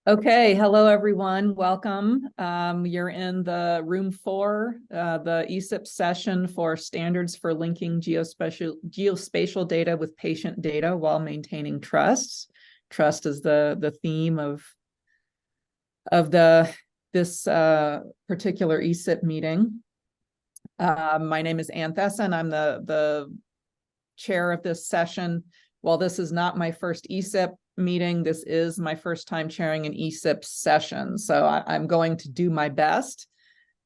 Okay, hello everyone. Welcome. You're in the room 4, the ESIP session for standards for linking geospatial data with patient data while maintaining trust. Trust is the theme of this particular ESIP meeting. My name is Ann Thesson. I'm the chair of this session. While this is not my first ESIP meeting, this is my first time chairing an ESIP session. So I'm going to do my best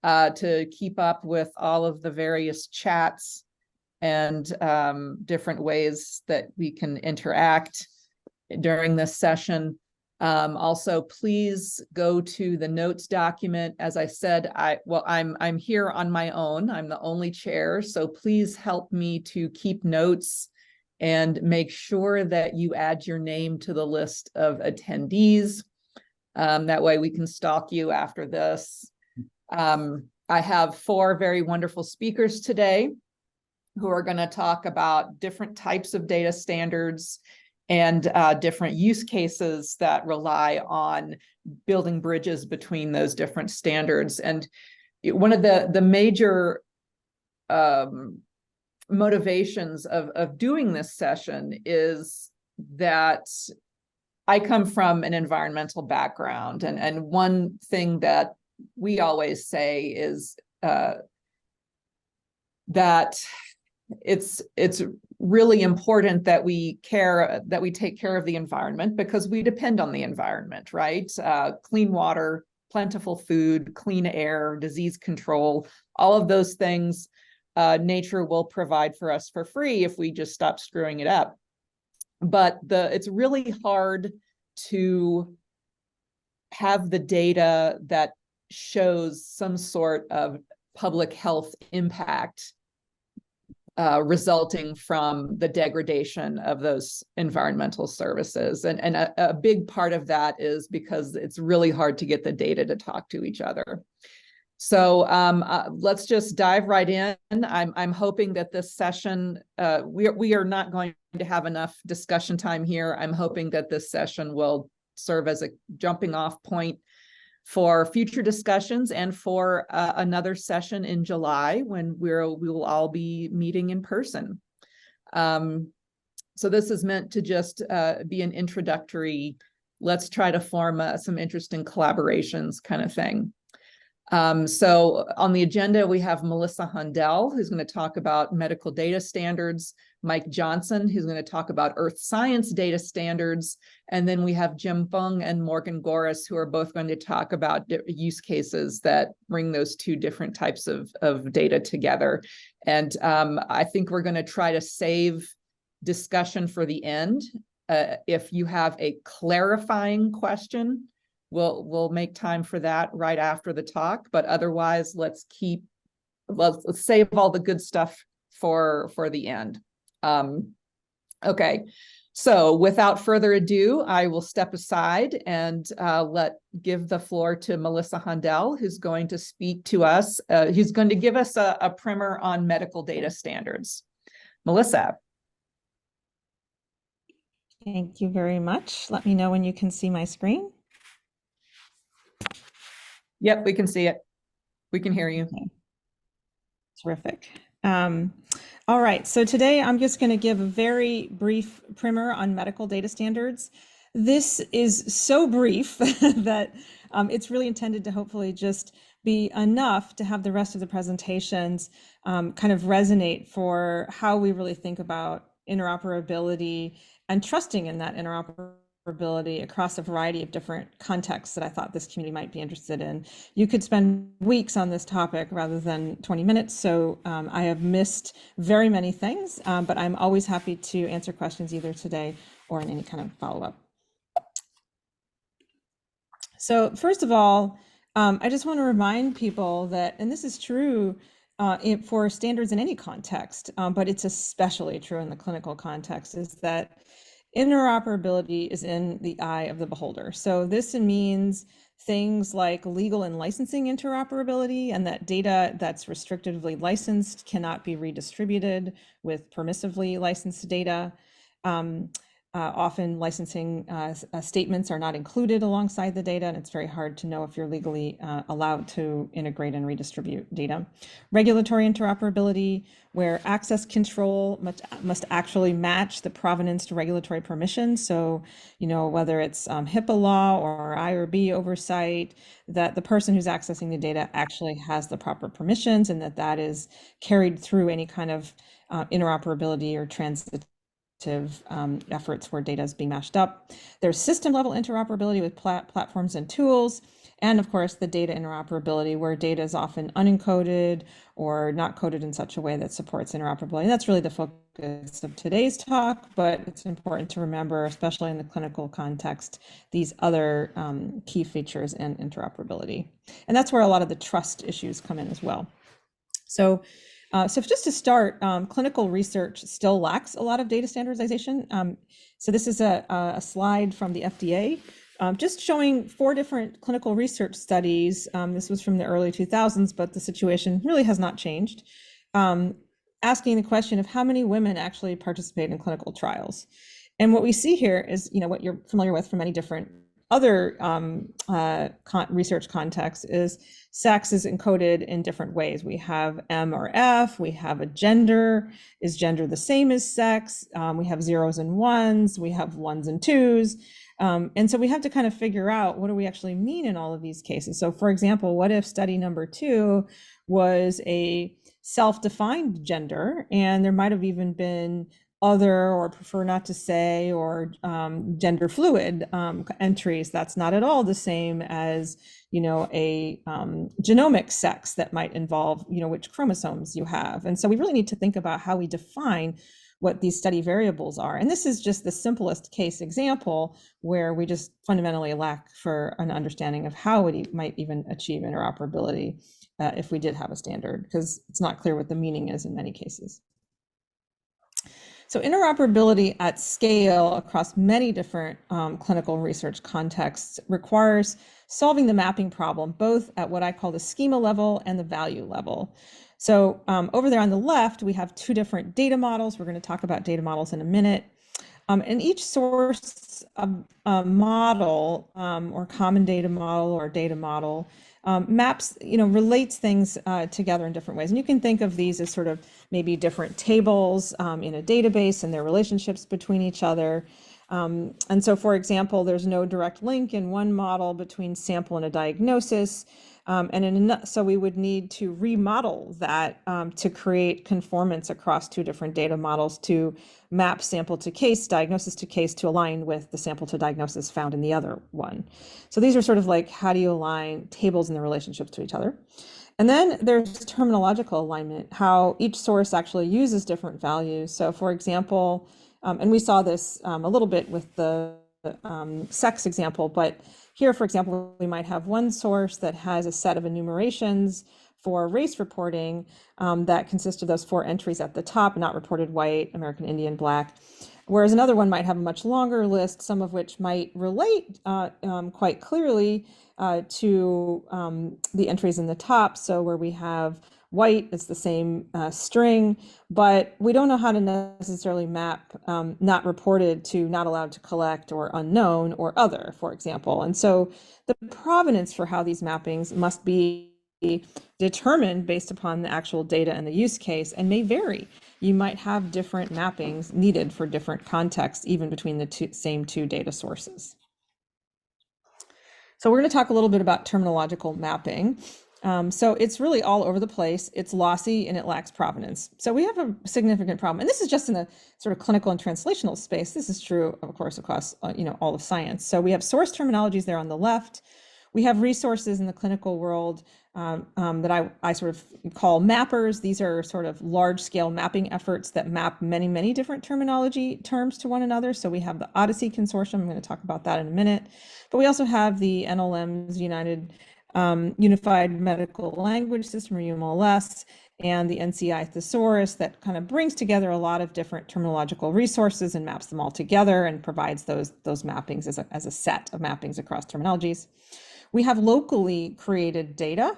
to keep up with all of the various chats and different ways that we can interact during this session. Also, please go to the notes document. As I said, I'm here on my own. I'm the only chair, so please help me to keep notes and make sure that you add your name to the list of attendees. That way we can stalk you after this. I have 4 very wonderful speakers today who are going to talk about different types of data standards and different use cases that rely on building bridges between those different standards. And one of the major motivations of doing this session is that I come from an environmental background, and one thing that we always say is that it's really important that we take care of the environment because we depend on the environment, right? Clean water, plentiful food, clean air, disease control, all of those things nature will provide for us for free if we just stop screwing it up. But it's really hard to have the data that shows some sort of public health impact resulting from the degradation of those environmental services. And a big part of that is because it's really hard to get the data to talk to each other. So let's just dive right in. I'm hoping that this session, we are not going to have enough discussion time here. I'm hoping that this session will serve as a jumping off point for future discussions and for another session in July when we will all be meeting in person. So this is meant to just be an introductory, let's try to form some interesting collaborations kind of thing. So on the agenda, we have Melissa Hundell, who's going to talk about medical data standards, Mike Johnson, who's going to talk about earth science data standards, and then we have Jim Fung and Morgan Goris, who are both going to talk about use cases that bring those 2 different types of data together. And I think we're going to try to save discussion for the end. If you have a clarifying question, we'll make time for that right after the talk, but otherwise let's save all the good stuff for the end. Okay, so without further ado, I will step aside and give the floor to Melissa Hundell, who's going to speak to us. Who's going to give us a primer on medical data standards. Melissa. Thank you very much. Let me know when you can see my screen. Yep, we can see it. We can hear you. Okay. Terrific. All right, so today I'm just going to give a very brief primer on medical data standards. This is so brief that it's really intended to hopefully just be enough to have the rest of the presentations kind of resonate for how we really think about interoperability and trusting in that interoperability across a variety of different contexts that I thought this community might be interested in. You could spend weeks on this topic rather than 20 minutes, so I have missed very many things, but I'm always happy to answer questions either today or in any kind of follow-up. So first of all, I just want to remind people that, and this is true for standards in any context, but it's especially true in the clinical context, is that interoperability is in the eye of the beholder. So this means things like legal and licensing interoperability, and that data that's restrictively licensed cannot be redistributed with permissively licensed data. Often licensing statements are not included alongside the data, and it's very hard to know if you're legally allowed to integrate and redistribute data. Regulatory interoperability, where access control must actually match the provenance to regulatory permission. So, whether it's HIPAA law or IRB oversight, that the person who's accessing the data actually has the proper permissions, and that is carried through any kind of interoperability or transitive efforts where data is being mashed up. There's system level interoperability with platforms and tools. And of course, the data interoperability, where data is often unencoded or not coded in such a way that supports interoperability. And that's really the focus of today's talk, but it's important to remember, especially in the clinical context, these other key features and interoperability. And that's where a lot of the trust issues come in as well. So just to start, clinical research still lacks a lot of data standardization. So this is a slide from the FDA, just showing 4 different clinical research studies. This was from the early 2000s, but the situation really has not changed. Asking the question of how many women actually participate in clinical trials. And what we see here is, what you're familiar with from many different other research contexts is sex is encoded in different ways. We have M or F, we have a gender. Is gender the same as sex? We have 0s and 1s, we have 1s and 2s. And so we have to kind of figure out, what do we actually mean in all of these cases? So for example, what if study number 2 was a self-defined gender, and there might have even been other, or prefer not to say, or gender fluid entries? That's not at all the same as, a genomic sex that might involve, which chromosomes you have. And so we really need to think about how we define what these study variables are. And this is just the simplest case example where we just fundamentally lack for an understanding of how it might even achieve interoperability if we did have a standard, because it's not clear what the meaning is in many cases. So interoperability at scale across many different clinical research contexts requires solving the mapping problem, both at what I call the schema level and the value level. So over there on the left, we have 2 different data models. We're going to talk about data models in a minute. And each source model or common data model or data model maps, relates things together in different ways. And you can think of these as sort of maybe different tables in a database and their relationships between each other. And so, for example, there's no direct link in one model between sample and a diagnosis. So we would need to remodel that to create conformance across 2 different data models to map sample to case, diagnosis to case, to align with the sample to diagnosis found in the other one. So these are sort of like, how do you align tables and their relationships to each other? And then there's terminological alignment, how each source actually uses different values. So for example, and we saw this a little bit with the sex example, but here, for example, we might have one source that has a set of enumerations for race reporting that consist of those 4 entries at the top: not reported white, American Indian, Black. Whereas another one might have a much longer list, some of which might relate quite clearly to the entries in the top. So where we have white, it's the same string, but we don't know how to necessarily map not reported to not allowed to collect, or unknown, or other, for example. And so the provenance for how these mappings must be determined based upon the actual data and the use case, and may vary. You might have different mappings needed for different contexts, even between the same two data sources. So we're going to talk a little bit about terminological mapping. So it's really all over the place. It's lossy and it lacks provenance. So we have a significant problem. And this is just in the sort of clinical and translational space. This is true, of course, across all of science. So we have source terminologies there on the left. We have resources in the clinical world that I sort of call mappers. These are sort of large scale mapping efforts that map many, many different terminology terms to one another. So we have the Odyssey Consortium. I'm going to talk about that in a minute. But we also have the NLM's Unified Medical Language System, or UMLS, and the NCI Thesaurus that kind of brings together a lot of different terminological resources and maps them all together and provides those mappings as a set of mappings across terminologies. We have locally created data,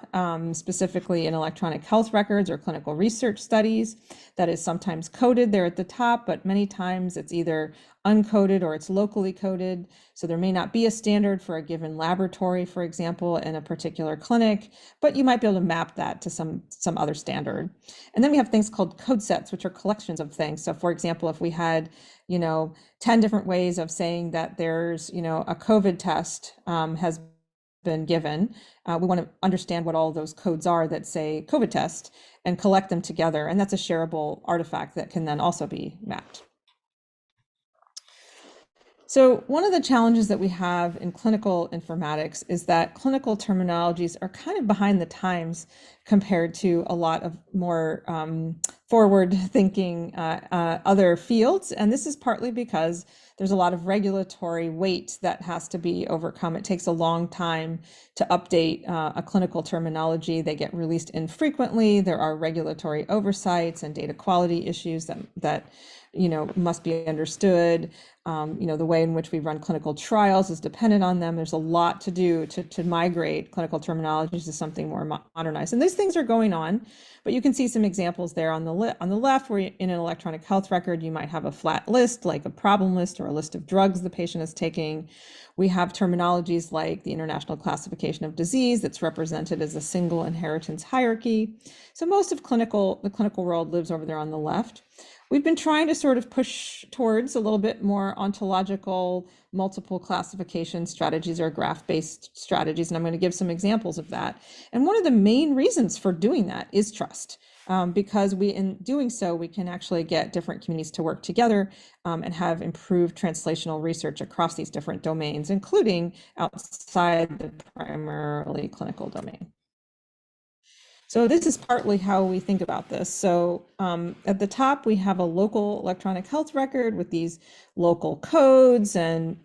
specifically in electronic health records or clinical research studies, that is sometimes coded there at the top, but many times it's either uncoded or it's locally coded. So there may not be a standard for a given laboratory, for example, in a particular clinic, but you might be able to map that to some other standard. And then we have things called code sets, which are collections of things. So for example, if we had, 10 different ways of saying that there's, a COVID test has been given, we want to understand what all those codes are that say COVID test and collect them together. And that's a shareable artifact that can then also be mapped. So one of the challenges that we have in clinical informatics is that clinical terminologies are kind of behind the times compared to a lot of more forward-thinking other fields. And this is partly because there's a lot of regulatory weight that has to be overcome. It takes a long time to update a clinical terminology. They get released infrequently. There are regulatory oversights and data quality issues that must be understood. The way in which we run clinical trials is dependent on them. There's a lot to do to migrate clinical terminologies to something more modernized. And these things are going on, but you can see some examples there on the left, where in an electronic health record, you might have a flat list, like a problem list or a list of drugs the patient is taking. We have terminologies like the International Classification of Disease that's represented as a single inheritance hierarchy. So most of the clinical world lives over there on the left. We've been trying to sort of push towards a little bit more ontological multiple classification strategies or graph-based strategies, and I'm going to give some examples of that. And one of the main reasons for doing that is trust, because in doing so, we can actually get different communities to work together and have improved translational research across these different domains, including outside the primarily clinical domain. So this is partly how we think about this. So at the top, we have a local electronic health record with these local codes, and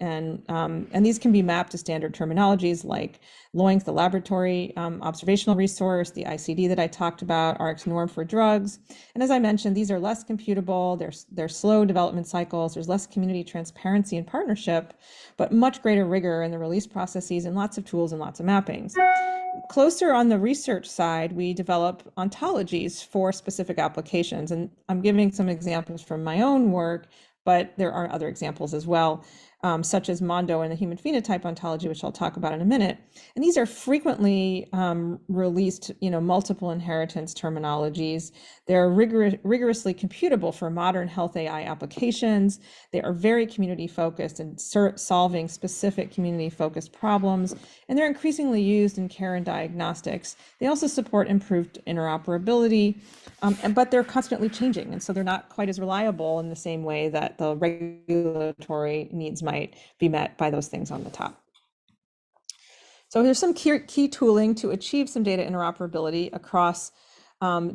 these can be mapped to standard terminologies like LOINC, the laboratory observational resource, the ICD that I talked about, RX norm for drugs. And as I mentioned, these are less computable. They're slow development cycles. There's less community transparency and partnership, but much greater rigor in the release processes and lots of tools and lots of mappings. Closer on the research side, we develop ontologies for specific applications. And I'm giving some examples from my own work, but there are other examples as well, such as Mondo and the human phenotype ontology, which I'll talk about in a minute. And these are frequently released, multiple inheritance terminologies. They're rigorously computable for modern health AI applications. They are very community focused and solving specific community focused problems. And they're increasingly used in care and diagnostics. They also support improved interoperability, but they're constantly changing. And so they're not quite as reliable in the same way that the regulatory needs might be met by those things on the top. So here's some key tooling to achieve some data interoperability across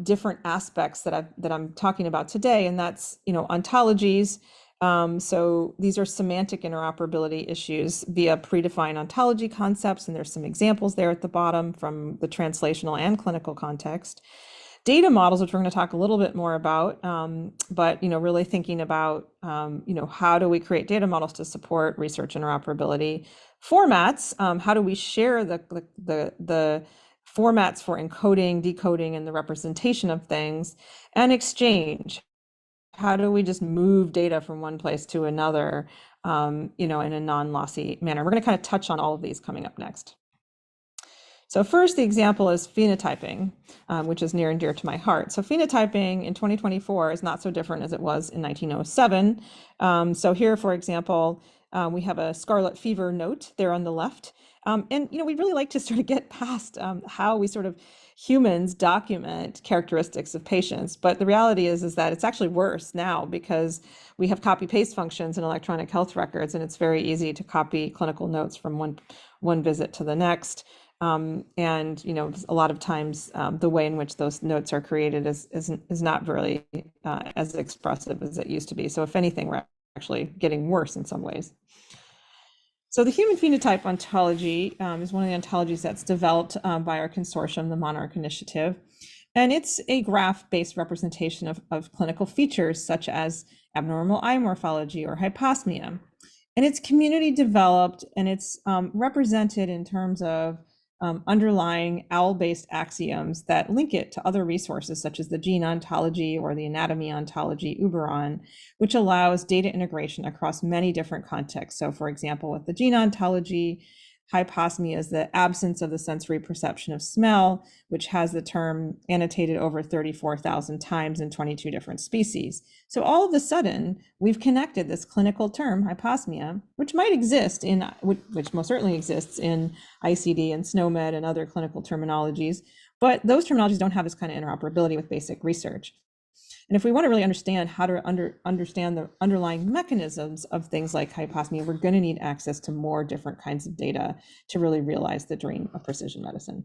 different aspects that I'm talking about today, and that's ontologies. So these are semantic interoperability issues via predefined ontology concepts, and there's some examples there at the bottom from the translational and clinical context. Data models, which we're going to talk a little bit more about, but really thinking about how do we create data models to support research interoperability. Formats, how do we share the formats for encoding, decoding, and the representation of things, and exchange. How do we just move data from one place to another, in a non-lossy manner? We're going to kind of touch on all of these coming up next. So first, the example is phenotyping, which is near and dear to my heart. So phenotyping in 2024 is not so different as it was in 1907. So here, for example, we have a scarlet fever note there on the left. And we really like to sort of get past how we sort of humans document characteristics of patients. But the reality is that it's actually worse now because we have copy-paste functions in electronic health records, and it's very easy to copy clinical notes from one visit to the next. And a lot of times the way in which those notes are created is not really as expressive as it used to be. So if anything, we're actually getting worse in some ways. So the human phenotype ontology is one of the ontologies that's developed by our consortium, the Monarch Initiative. And it's a graph-based representation of clinical features such as abnormal eye morphology or hyposmia. And it's community developed, and it's represented in terms of underlying OWL-based axioms that link it to other resources such as the gene ontology or the anatomy ontology Uberon, which allows data integration across many different contexts. So for example, with the gene ontology, hyposmia is the absence of the sensory perception of smell, which has the term annotated over 34,000 times in 22 different species. So all of a sudden, we've connected this clinical term, hyposmia, which might exist in, which most certainly exists in ICD and SNOMED and other clinical terminologies, but those terminologies don't have this kind of interoperability with basic research. And if we want to really understand how to understand the underlying mechanisms of things like hyposmia, we're going to need access to more different kinds of data to really realize the dream of precision medicine.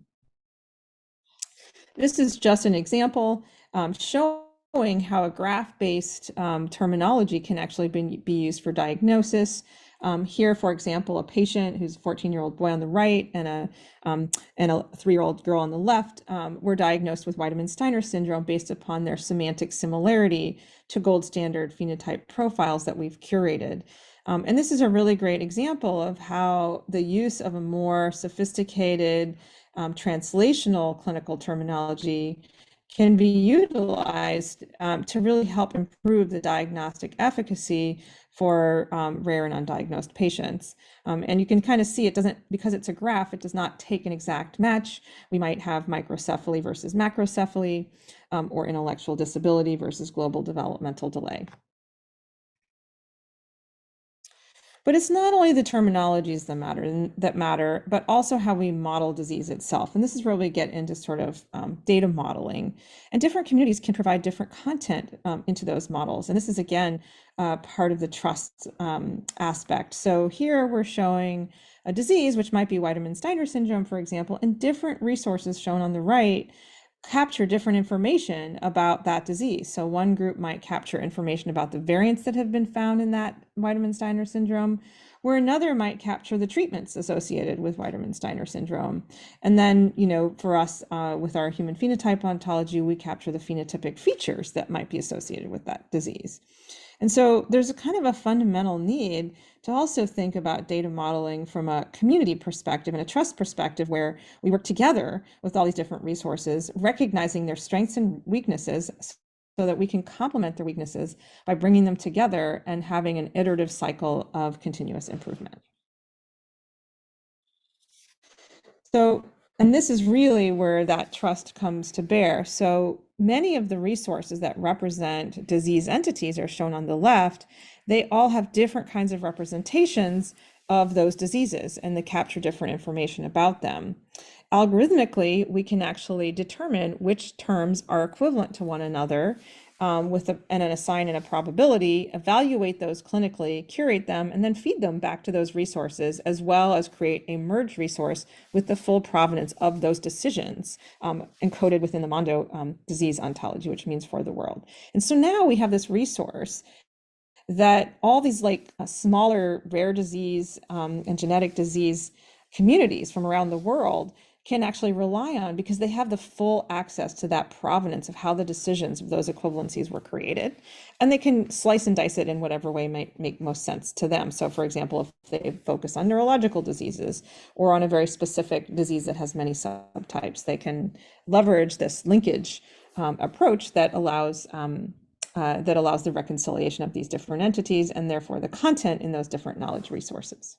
This is just an example showing how a graph-based terminology can actually be used for diagnosis. Here, for example, a patient who's a 14-year-old boy on the right and a 3-year-old girl on the left were diagnosed with Wiedemann-Steiner syndrome based upon their semantic similarity to gold standard phenotype profiles that we've curated. And this is a really great example of how the use of a more sophisticated translational clinical terminology can be utilized to really help improve the diagnostic efficacy for rare and undiagnosed patients. And you can kind of see it doesn't, because it's a graph, it does not take an exact match. We might have microcephaly versus macrocephaly, or intellectual disability versus global developmental delay. But it's not only the terminologies that matter, but also how we model disease itself. And this is where we get into sort of data modeling. And different communities can provide different content into those models. And this is, again, part of the trust aspect. So here we're showing a disease, which might be Wiedemann-Steiner syndrome, for example, and different resources shown on the right capture different information about that disease. So one group might capture information about the variants that have been found in that Wiedemann-Steiner syndrome, where another might capture the treatments associated with Wiedemann-Steiner syndrome. And then, you know, for us with our human phenotype ontology, we capture the phenotypic features that might be associated with that disease. And so there's a kind of a fundamental need to also think about data modeling from a community perspective and a trust perspective, where we work together with all these different resources, recognizing their strengths and weaknesses so that we can complement their weaknesses by bringing them together and having an iterative cycle of continuous improvement. So, and this is really where that trust comes to bear. So many of the resources that represent disease entities are shown on the left. They all have different kinds of representations of those diseases, and they capture different information about them. Algorithmically, we can actually determine which terms are equivalent to one another and assign in a probability, evaluate those clinically, curate them, and then feed them back to those resources, as well as create a merged resource with the full provenance of those decisions encoded within the Mondo disease ontology, which means for the world. And so now we have this resource that all these smaller rare disease and genetic disease communities from around the world can actually rely on, because they have the full access to that provenance of how the decisions of those equivalencies were created. And they can slice and dice it in whatever way might make most sense to them. So for example, if they focus on neurological diseases or on a very specific disease that has many subtypes, they can leverage this linkage approach that allows the reconciliation of these different entities and therefore the content in those different knowledge resources.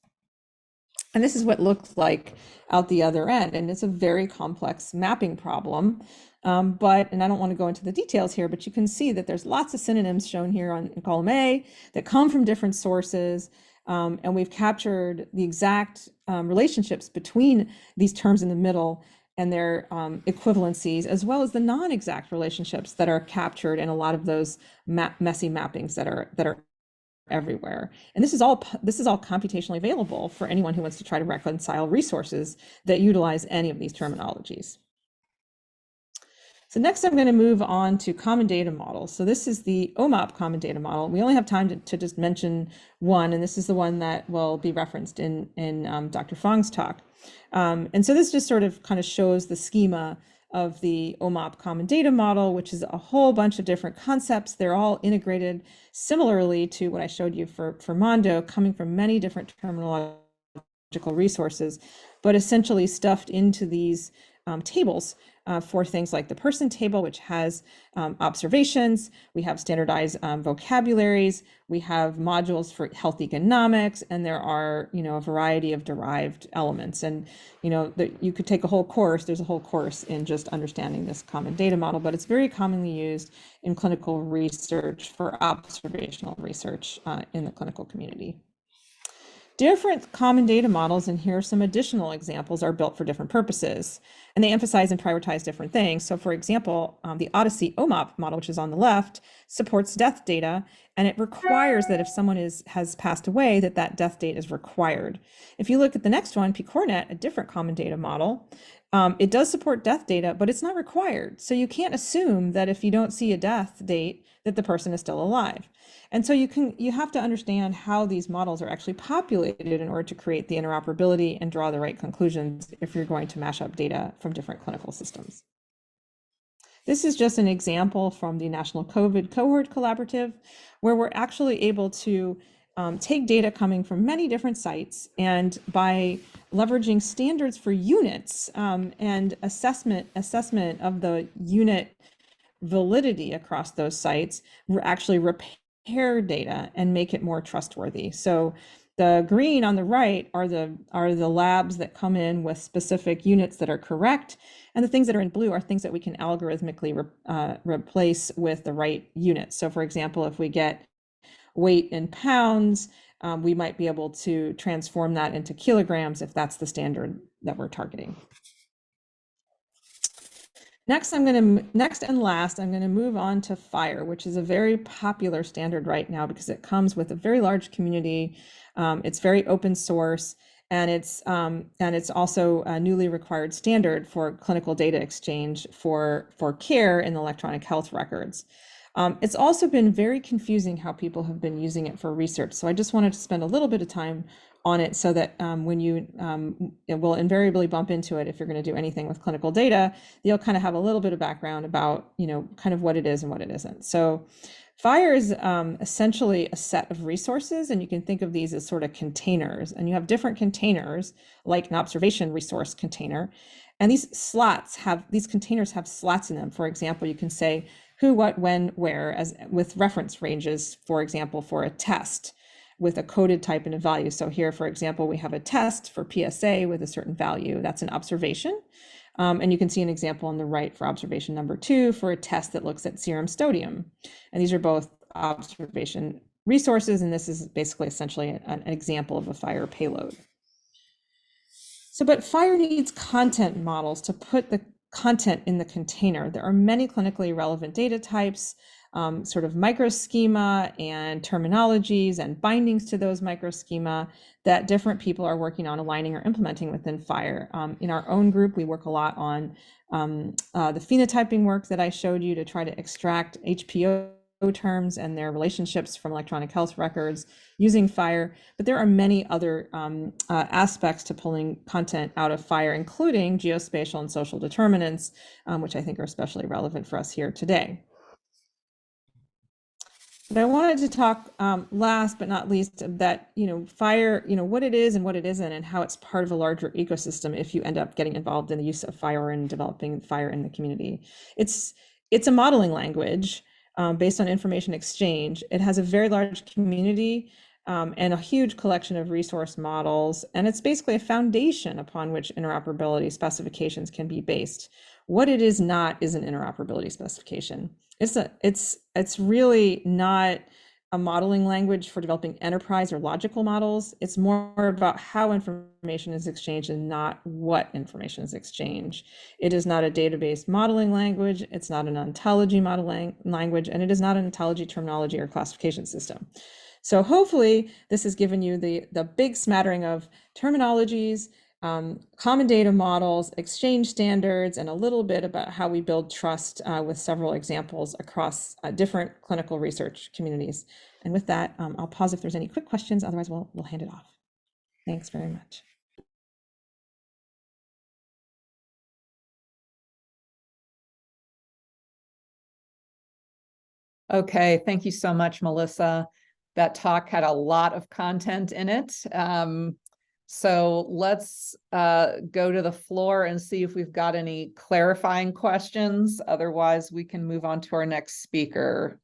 And this is what looks like out the other end. And it's a very complex mapping problem. And I don't want to go into the details here, but you can see that there's lots of synonyms shown here in column A that come from different sources. And we've captured the exact relationships between these terms in the middle and their equivalencies, as well as the non-exact relationships that are captured in a lot of those messy mappings that are everywhere. And this is all computationally available for anyone who wants to try to reconcile resources that utilize any of these terminologies. So next I'm going to move on to common data models. So this is the OMOP common data model. We only have time to just mention one, and this is the one that will be referenced in Dr. Fong's talk. And so this just sort of kind of shows the schema of the OMOP common data model, which is a whole bunch of different concepts. They're all integrated similarly to what I showed you for Mondo, coming from many different terminological resources, but essentially stuffed into these tables for things like the person table, which has observations. We have standardized vocabularies. We have modules for health economics, and there are, a variety of derived elements. And, you could take a whole course. There's a whole course in just understanding this common data model, but it's very commonly used in clinical research for observational research in the clinical community. Different common data models, and here are some additional examples, are built for different purposes, and they emphasize and prioritize different things. So for example, the Odyssey OMOP model, which is on the left, supports death data, and it requires that if someone has passed away, that death date is required. If you look at the next one, PCORNet, a different common data model, it does support death data, but it's not required. So you can't assume that if you don't see a death date, that the person is still alive. And so you have to understand how these models are actually populated in order to create the interoperability and draw the right conclusions if you're going to mash up data from different clinical systems. This is just an example from the National COVID Cohort Collaborative, where we're actually able to take data coming from many different sites, and by leveraging standards for units and assessment of the unit validity across those sites, we're actually repair data and make it more trustworthy. So the green on the right are the labs that come in with specific units that are correct, and the things that are in blue are things that we can algorithmically replace with the right unit. So for example, if we get weight in pounds, we might be able to transform that into kilograms if that's the standard that we're targeting. Next and last, I'm going to move on to FHIR, which is a very popular standard right now because it comes with a very large community. It's very open source, and it's also a newly required standard for clinical data exchange for care in electronic health records. It's also been very confusing how people have been using it for research. So I just wanted to spend a little bit of time on it so that when you it will invariably bump into it if you're going to do anything with clinical data, you'll kind of have a little bit of background about kind of what it is and what it isn't. So FHIR is essentially a set of resources, and you can think of these as sort of containers, and you have different containers like an observation resource container, and these containers have slots in them. For example, you can say who, what, when, where, as with reference ranges, for example, for a test with a coded type and a value. So here, for example, we have a test for PSA with a certain value. That's an observation. And you can see an example on the right for observation number 2 for a test that looks at serum sodium. And these are both observation resources, and this is basically essentially an example of a FHIR payload. So, but FHIR needs content models to put the content in the container. There are many clinically relevant data types, sort of microschema and terminologies and bindings to those microschema that different people are working on aligning or implementing within FHIR. In our own group, we work a lot on the phenotyping work that I showed you to try to extract HPO terms and their relationships from electronic health records using FHIR, but there are many other aspects to pulling content out of FHIR, including geospatial and social determinants, which I think are especially relevant for us here today. But I wanted to talk last but not least that FHIR, what it is and what it isn't, and how it's part of a larger ecosystem if you end up getting involved in the use of FHIR and developing FHIR in the community. It's a modeling language based on information exchange. It has a very large community and a huge collection of resource models, and it's basically a foundation upon which interoperability specifications can be based. What it is not is an interoperability specification. It's really not a modeling language for developing enterprise or logical models. It's more about how information is exchanged and not what information is exchanged. It is not a database modeling language. It's not an ontology modeling language, and it is not an ontology terminology or classification system. So hopefully this has given you the big smattering of terminologies, common data models, exchange standards, and a little bit about how we build trust with several examples across different clinical research communities. And with that, I'll pause if there's any quick questions. Otherwise, we'll hand it off. Thanks very much. Okay, thank you so much, Melissa. That talk had a lot of content in it. So let's go to the floor and see if we've got any clarifying questions. Otherwise, we can move on to our next speaker.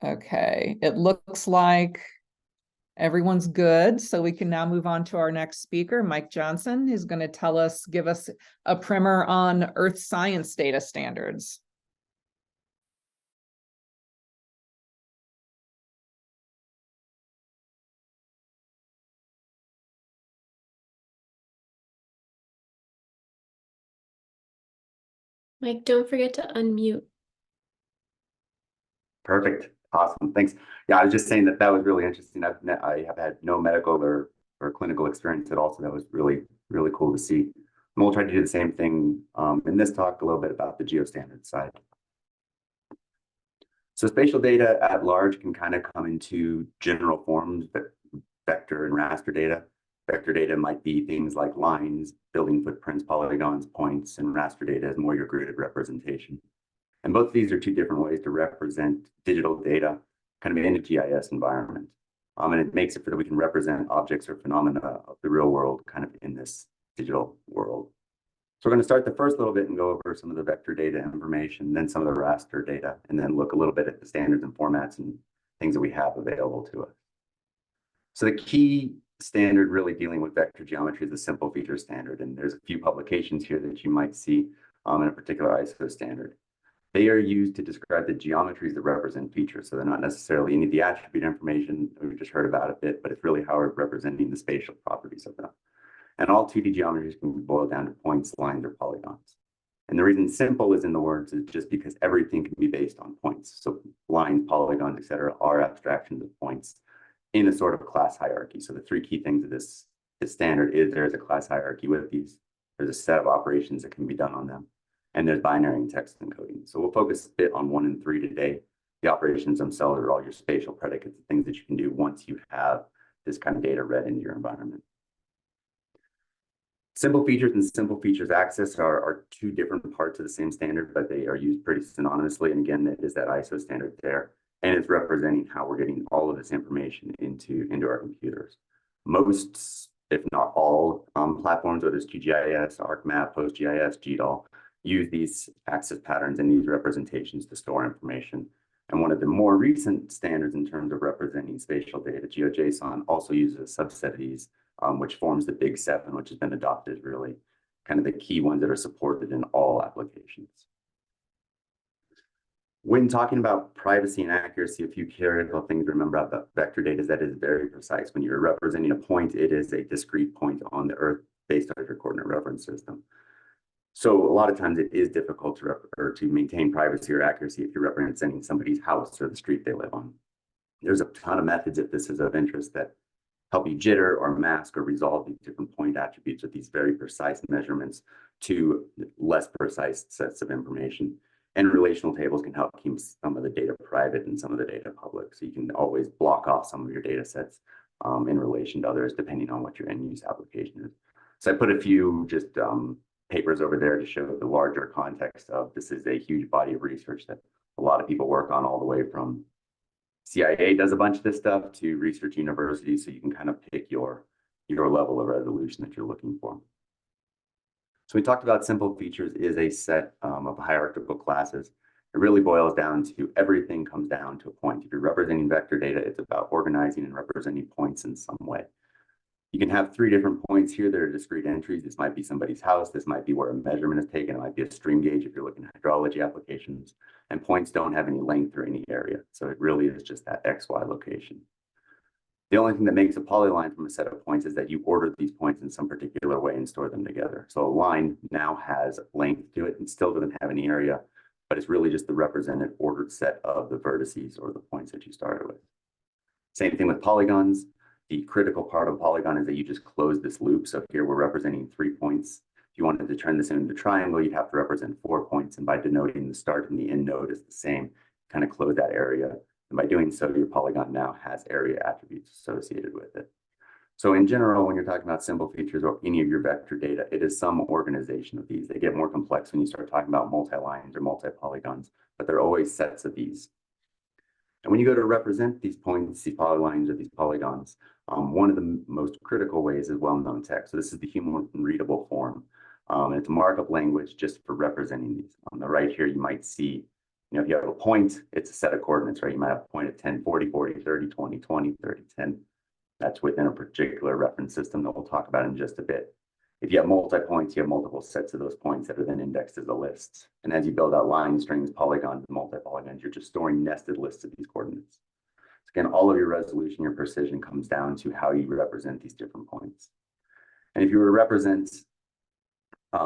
Okay, it looks like everyone's good. So we can now move on to our next speaker, Mike Johnson, who's going to give us a primer on Earth science data standards. Mike, don't forget to unmute. Perfect. Awesome. Thanks. Yeah, I was just saying that was really interesting. I have had no medical or clinical experience at all, so that was really, really cool to see. And we'll try to do the same thing in this talk, a little bit about the geostandard side. So spatial data at large can kind of come into general forms, but vector and raster data. Vector data might be things like lines, building footprints, polygons, points, and raster data is more your gridded representation. And both of these are two different ways to represent digital data kind of in a GIS environment. And it makes it so that we can represent objects or phenomena of the real world kind of in this digital world. So we're going to start the first little bit and go over some of the vector data information, then some of the raster data, and then look a little bit at the standards and formats and things that we have available to us. So the key standard really dealing with vector geometry is the simple feature standard. And there's a few publications here that you might see in a particular ISO standard. They are used to describe the geometries that represent features. So they're not necessarily any of the attribute information that we just heard about a bit, but it's really how we're representing the spatial properties of them. And all 2D geometries can be boiled down to points, lines, or polygons. And the reason simple is in the words is just because everything can be based on points. So lines, polygons, etc., are abstractions of points in a sort of class hierarchy. So the three key things of this standard is there's a class hierarchy with these. There's a set of operations that can be done on them. And there's binary and text encoding. So we'll focus a bit on 1 and 3 today. The operations themselves are all your spatial predicates, the things that you can do once you have this kind of data read into your environment. Simple features and simple features access are two different parts of the same standard, but they are used pretty synonymously. And again, that is that ISO standard there. And it's representing how we're getting all of this information into our computers. Most, if not all, platforms, whether it's QGIS, ArcMap, PostGIS, GDAL, use these access patterns and these representations to store information. And one of the more recent standards in terms of representing spatial data, GeoJSON, also uses a subset of these, which forms the Big 7, which has been adopted really kind of the key ones that are supported in all applications. When talking about privacy and accuracy, a few critical things to remember about vector data is that it is very precise. When you're representing a point, it is a discrete point on the Earth based on your coordinate reference system. So a lot of times it is difficult to maintain privacy or accuracy if you're representing somebody's house or the street they live on. There's a ton of methods, if this is of interest, that help you jitter or mask or resolve these different point attributes with these very precise measurements to less precise sets of information. And relational tables can help keep some of the data private and some of the data public. So you can always block off some of your data sets in relation to others, depending on what your end use application is. So I put a few just papers over there to show the larger context of this is a huge body of research that a lot of people work on, all the way from CIA does a bunch of this stuff to research universities, so you can kind of pick your level of resolution that you're looking for. So we talked about simple features is a set of hierarchical classes. It really boils down to everything comes down to a point. If you're representing vector data, it's about organizing and representing points in some way. You can have 3 different points here that are discrete entries. This might be somebody's house. This might be where a measurement is taken. It might be a stream gauge if you're looking at hydrology applications. And points don't have any length or any area. So it really is just that XY location. The only thing that makes a polyline from a set of points is that you order these points in some particular way and store them together. So a line now has length to it and still doesn't have any area, but it's really just the represented ordered set of the vertices or the points that you started with. Same thing with polygons. The critical part of a polygon is that you just close this loop. So here we're representing 3 points. If you wanted to turn this into a triangle, you'd have to represent 4 points. And by denoting the start and the end node is the same, kind of close that area. And by doing so, your polygon now has area attributes associated with it. So in general, when you're talking about simple features or any of your vector data, it is some organization of these. They get more complex when you start talking about multi-lines or multi-polygons, but they're always sets of these. And when you go to represent these points, these polylines or these polygons, one of the most critical ways is well-known text. So this is the human readable form. And it's a markup language just for representing these. On the right here, you might see, if you have a point, it's a set of coordinates, right? You might have a point at 10, 40, 40, 30, 20, 20, 30, 10. That's within a particular reference system that we'll talk about in just a bit. If you have multi-points, you have multiple sets of those points that are then indexed as a list. And as you build out lines, strings, polygons, and multi-polygons, you're just storing nested lists of these coordinates. So again, all of your resolution, your precision comes down to how you represent these different points. And if you were to represent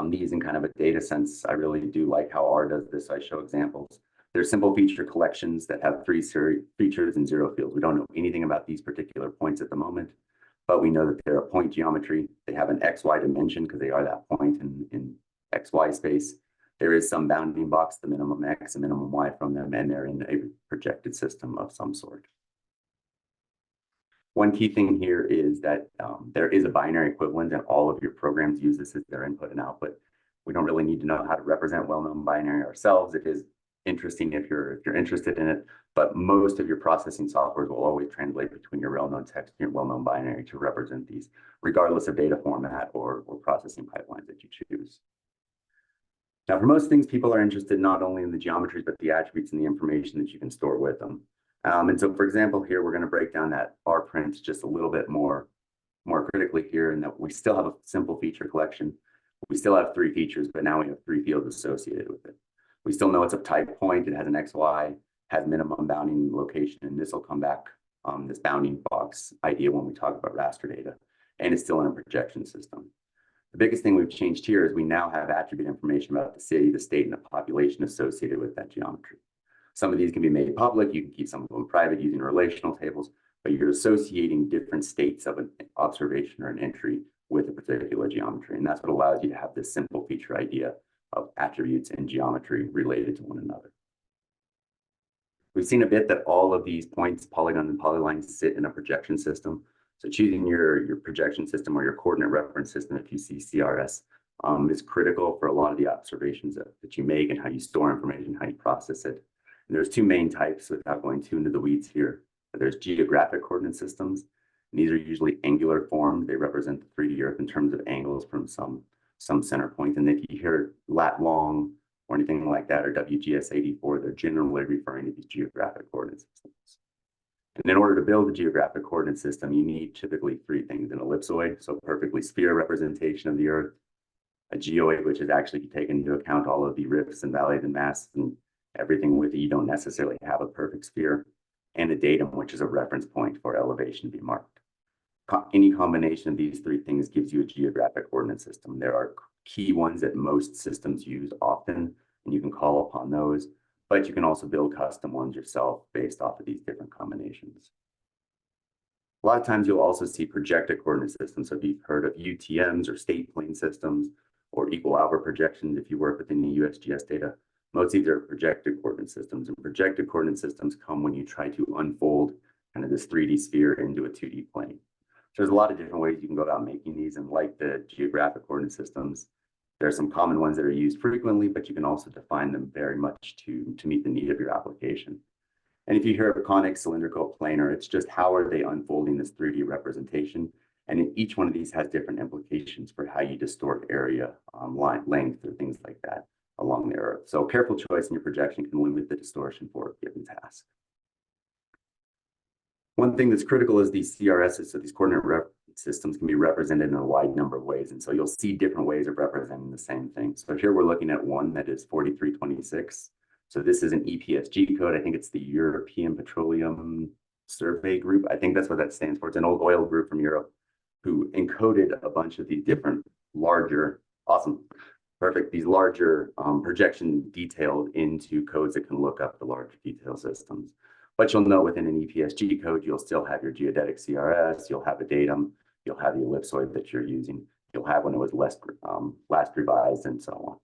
these in kind of a data sense, I really do like how R does this. I show examples. They're simple feature collections that have 3 features and 0 fields. We don't know anything about these particular points at the moment, but we know that they're a point geometry. They have an XY dimension because they are that point in XY space. There is some bounding box, the minimum X and minimum Y from them, and they're in a projected system of some sort. One key thing here is that there is a binary equivalent, and all of your programs use this as their input and output. We don't really need to know how to represent well-known binary ourselves. It is interesting if you're interested in it, but most of your processing software will always translate between your well-known text and your well-known binary to represent these, regardless of data format or processing pipelines that you choose. Now, for most things, people are interested not only in the geometries, but the attributes and the information that you can store with them. And so, for example, here we're going to break down that R print just a little bit more critically here, in that we still have a simple feature collection. We still have 3 features, but now we have 3 fields associated with it. We still know it's a type point. It has an XY, has minimum bounding location, and this will come back this bounding box idea when we talk about raster data, and it's still in a projection system. The biggest thing we've changed here is we now have attribute information about the city, the state, and the population associated with that geometry. Some of these can be made public. You can keep some of them private using relational tables, but you're associating different states of an observation or an entry with a particular geometry. And that's what allows you to have this simple feature idea of attributes and geometry related to one another. We've seen a bit that all of these points, polygons, and polylines sit in a projection system. So choosing your projection system or your coordinate reference system, if you see CRS, is critical for a lot of the observations that you make and how you store information, how you process it. And there's 2 main types without going too into the weeds here. There's geographic coordinate systems. And these are usually angular form. They represent the 3D Earth in terms of angles from some center point. And if you hear lat long or anything like that, or WGS84, they're generally referring to these geographic coordinate systems. And in order to build a geographic coordinate system, you need typically 3 things: an ellipsoid, so perfectly sphere representation of the Earth; a geoid, which is actually taken into account all of the rifts and valleys and masses and everything with it. You don't necessarily have a perfect sphere; and a datum, which is a reference point for elevation to be marked. Any combination of these 3 things gives you a geographic coordinate system. There are key ones that most systems use often, and you can call upon those, but you can also build custom ones yourself based off of these different combinations. A lot of times you'll also see projected coordinate systems. So if you've heard of UTMs or state plane systems or equal Albert projections, if you work within the USGS data, most of these are projected coordinate systems. And projected coordinate systems come when you try to unfold kind of this 3D sphere into a 2D plane. So there's a lot of different ways you can go about making these, and like the geographic coordinate systems, there are some common ones that are used frequently, but you can also define them very much to meet the need of your application. And if you hear of conic, cylindrical, planar, it's just how are they unfolding this 3D representation. And in each one of these has different implications for how you distort area, line length, or things like that along the Earth. So careful choice in your projection can limit the distortion for a given task. One thing that's critical is these CRSs, so these coordinate systems, can be represented in a wide number of ways. And so you'll see different ways of representing the same thing. So here we're looking at one that is 4326. So this is an EPSG code. I think it's the European Petroleum Survey Group. I think that's what that stands for. It's an old oil group from Europe who encoded a bunch of these different larger, these larger projection detailed into codes that can look up the large detail systems. But you'll know within an EPSG code, you'll still have your geodetic CRS, you'll have a datum, you'll have the ellipsoid that you're using, you'll have when it was last revised, and so on.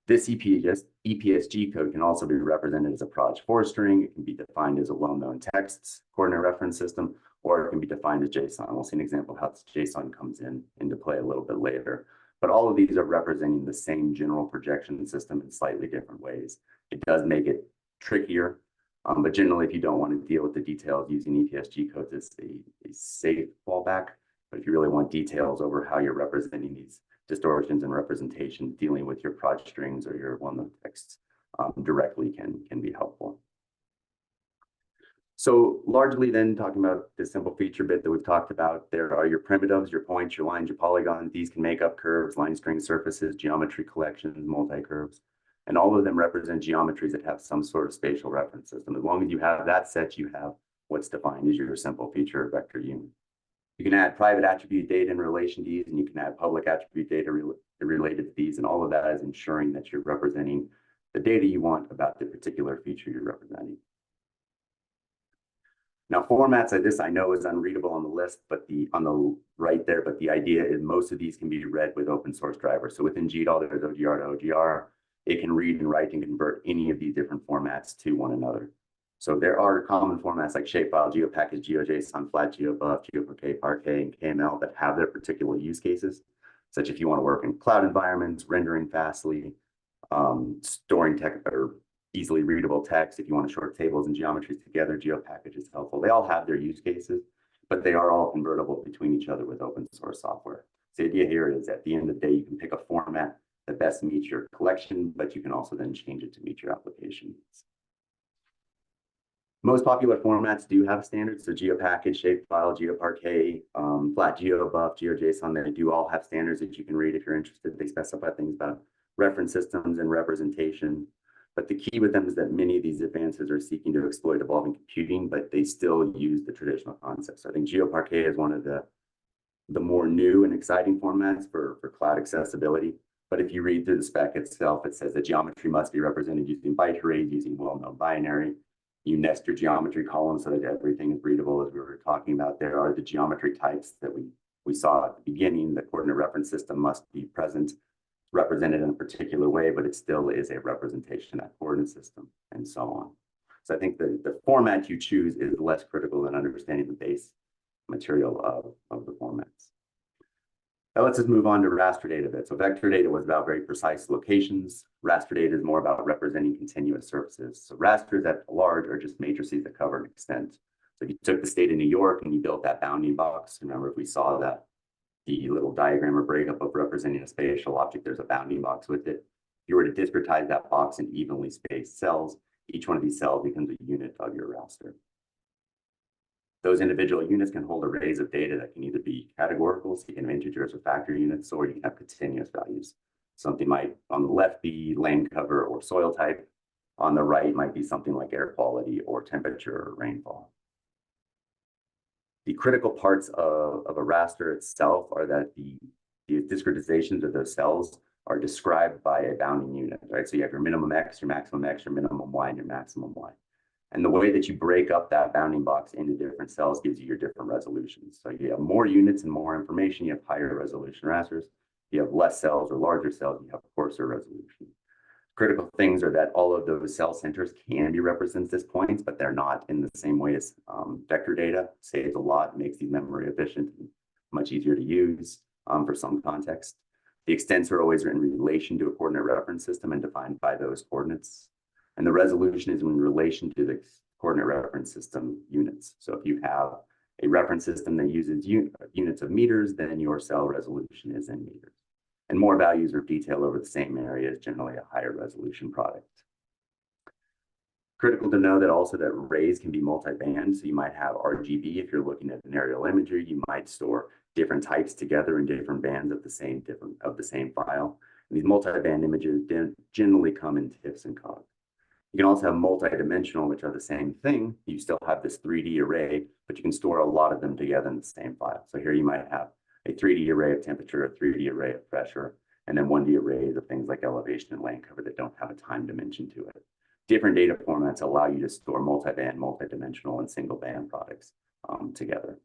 This EPSG code can also be represented as a Proj 4 string. It can be defined as a well-known text coordinate reference system, or it can be defined as JSON. We'll see an example of how this JSON comes into play a little bit later. But all of these are representing the same general projection system in slightly different ways. It does make it trickier, but generally, if you don't want to deal with the details, using EPSG codes is a safe fallback. But if you really want details over how you're representing these distortions and representations, dealing with your proj strings or your one-note texts directly can be helpful. So largely then talking about the simple feature bit that we've talked about, there are your primitives, your points, your lines, your polygons. These can make up curves, line string surfaces, geometry collections, multi-curves. And all of them represent geometries that have some sort of spatial reference system. As long as you have that set, you have what's defined as your simple feature vector unit. You can add private attribute data in relation to these, and you can add public attribute data related to these. And all of that is ensuring that you're representing the data you want about the particular feature you're representing. Now, formats like this I know is unreadable on the list, but on the right there, but the idea is most of these can be read with open source drivers. So within GDAL, there's OGR to OGR. It can read and write and convert any of these different formats to one another. So there are common formats like shapefile, geopackage, GeoJSON, flat, GeoBuff, GeoParquet, Parquet, and KML that have their particular use cases, such if you want to work in cloud environments, rendering fastly, storing text or easily readable text. If you want to short tables and geometries together, GeoPackage is helpful. They all have their use cases, but they are all convertible between each other with open source software. So the idea here is at the end of the day, you can pick a format that best meets your collection, but you can also then change it to meet your application needs. Most popular formats do have standards. So GeoPackage, shapefile, GeoParquet, flat GeoBuff, GeoJSON, they do all have standards that you can read if you're interested. They specify things about reference systems and representation. But the key with them is that many of these advances are seeking to exploit evolving computing, but they still use the traditional concepts. So I think GeoParquet is one of the more new and exciting formats for cloud accessibility. But if you read through the spec itself, it says that geometry must be represented using byte arrays, using well-known binary. You nest your geometry columns so that everything is readable. As we were talking about, there are the geometry types that we saw at the beginning. The coordinate reference system must be present, represented in a particular way, but it still is a representation of that coordinate system, and so on. So I think the format you choose is less critical than understanding the base material of the formats. Now let's just move on to raster data a bit. So vector data was about very precise locations. Raster data is more about representing continuous surfaces. So rasters at large are just matrices that cover an extent. So if you took the state of New York and you built that bounding box, remember if we saw that the little diagram or breakup of representing a spatial object, there's a bounding box with it. If you were to discretize that box in evenly spaced cells, each one of these cells becomes a unit of your raster. Those individual units can hold arrays of data that can either be categorical, so you can have integers or factor units, or you can have continuous values. Something might on the left be land cover or soil type. On the right might be something like air quality or temperature or rainfall. The critical parts of a raster itself are that the discretizations of those cells are described by a bounding unit, right? So you have your minimum X, your maximum X, your minimum Y, and your maximum Y. And the way that you break up that bounding box into different cells gives you your different resolutions. So you have more units and more information, you have higher resolution rasters. You have less cells or larger cells, you have coarser resolution. Critical things are that all of those cell centers can be represented as points, but they're not in the same way as vector data. Saves a lot, makes these memory efficient, and much easier to use for some context. The extents are always in relation to a coordinate reference system and defined by those coordinates. And the resolution is in relation to the coordinate reference system units. So if you have a reference system that uses units of meters, then your cell resolution is in meters. And more values or detail over the same area is generally a higher resolution product. Critical to know that also that arrays can be multi-band. So you might have RGB if you're looking at an aerial imagery. You might store different types together in different bands of the same file. And these multi-band images generally come in TIFFs and COG. You can also have multi-dimensional, which are the same thing. You still have this 3D array, but you can store a lot of them together in the same file. So here you might have a 3D array of temperature, a 3D array of pressure, and then 1D arrays of things like elevation and land cover that don't have a time dimension to it. Different data formats allow you to store multi-band, multi-dimensional, and single band products together.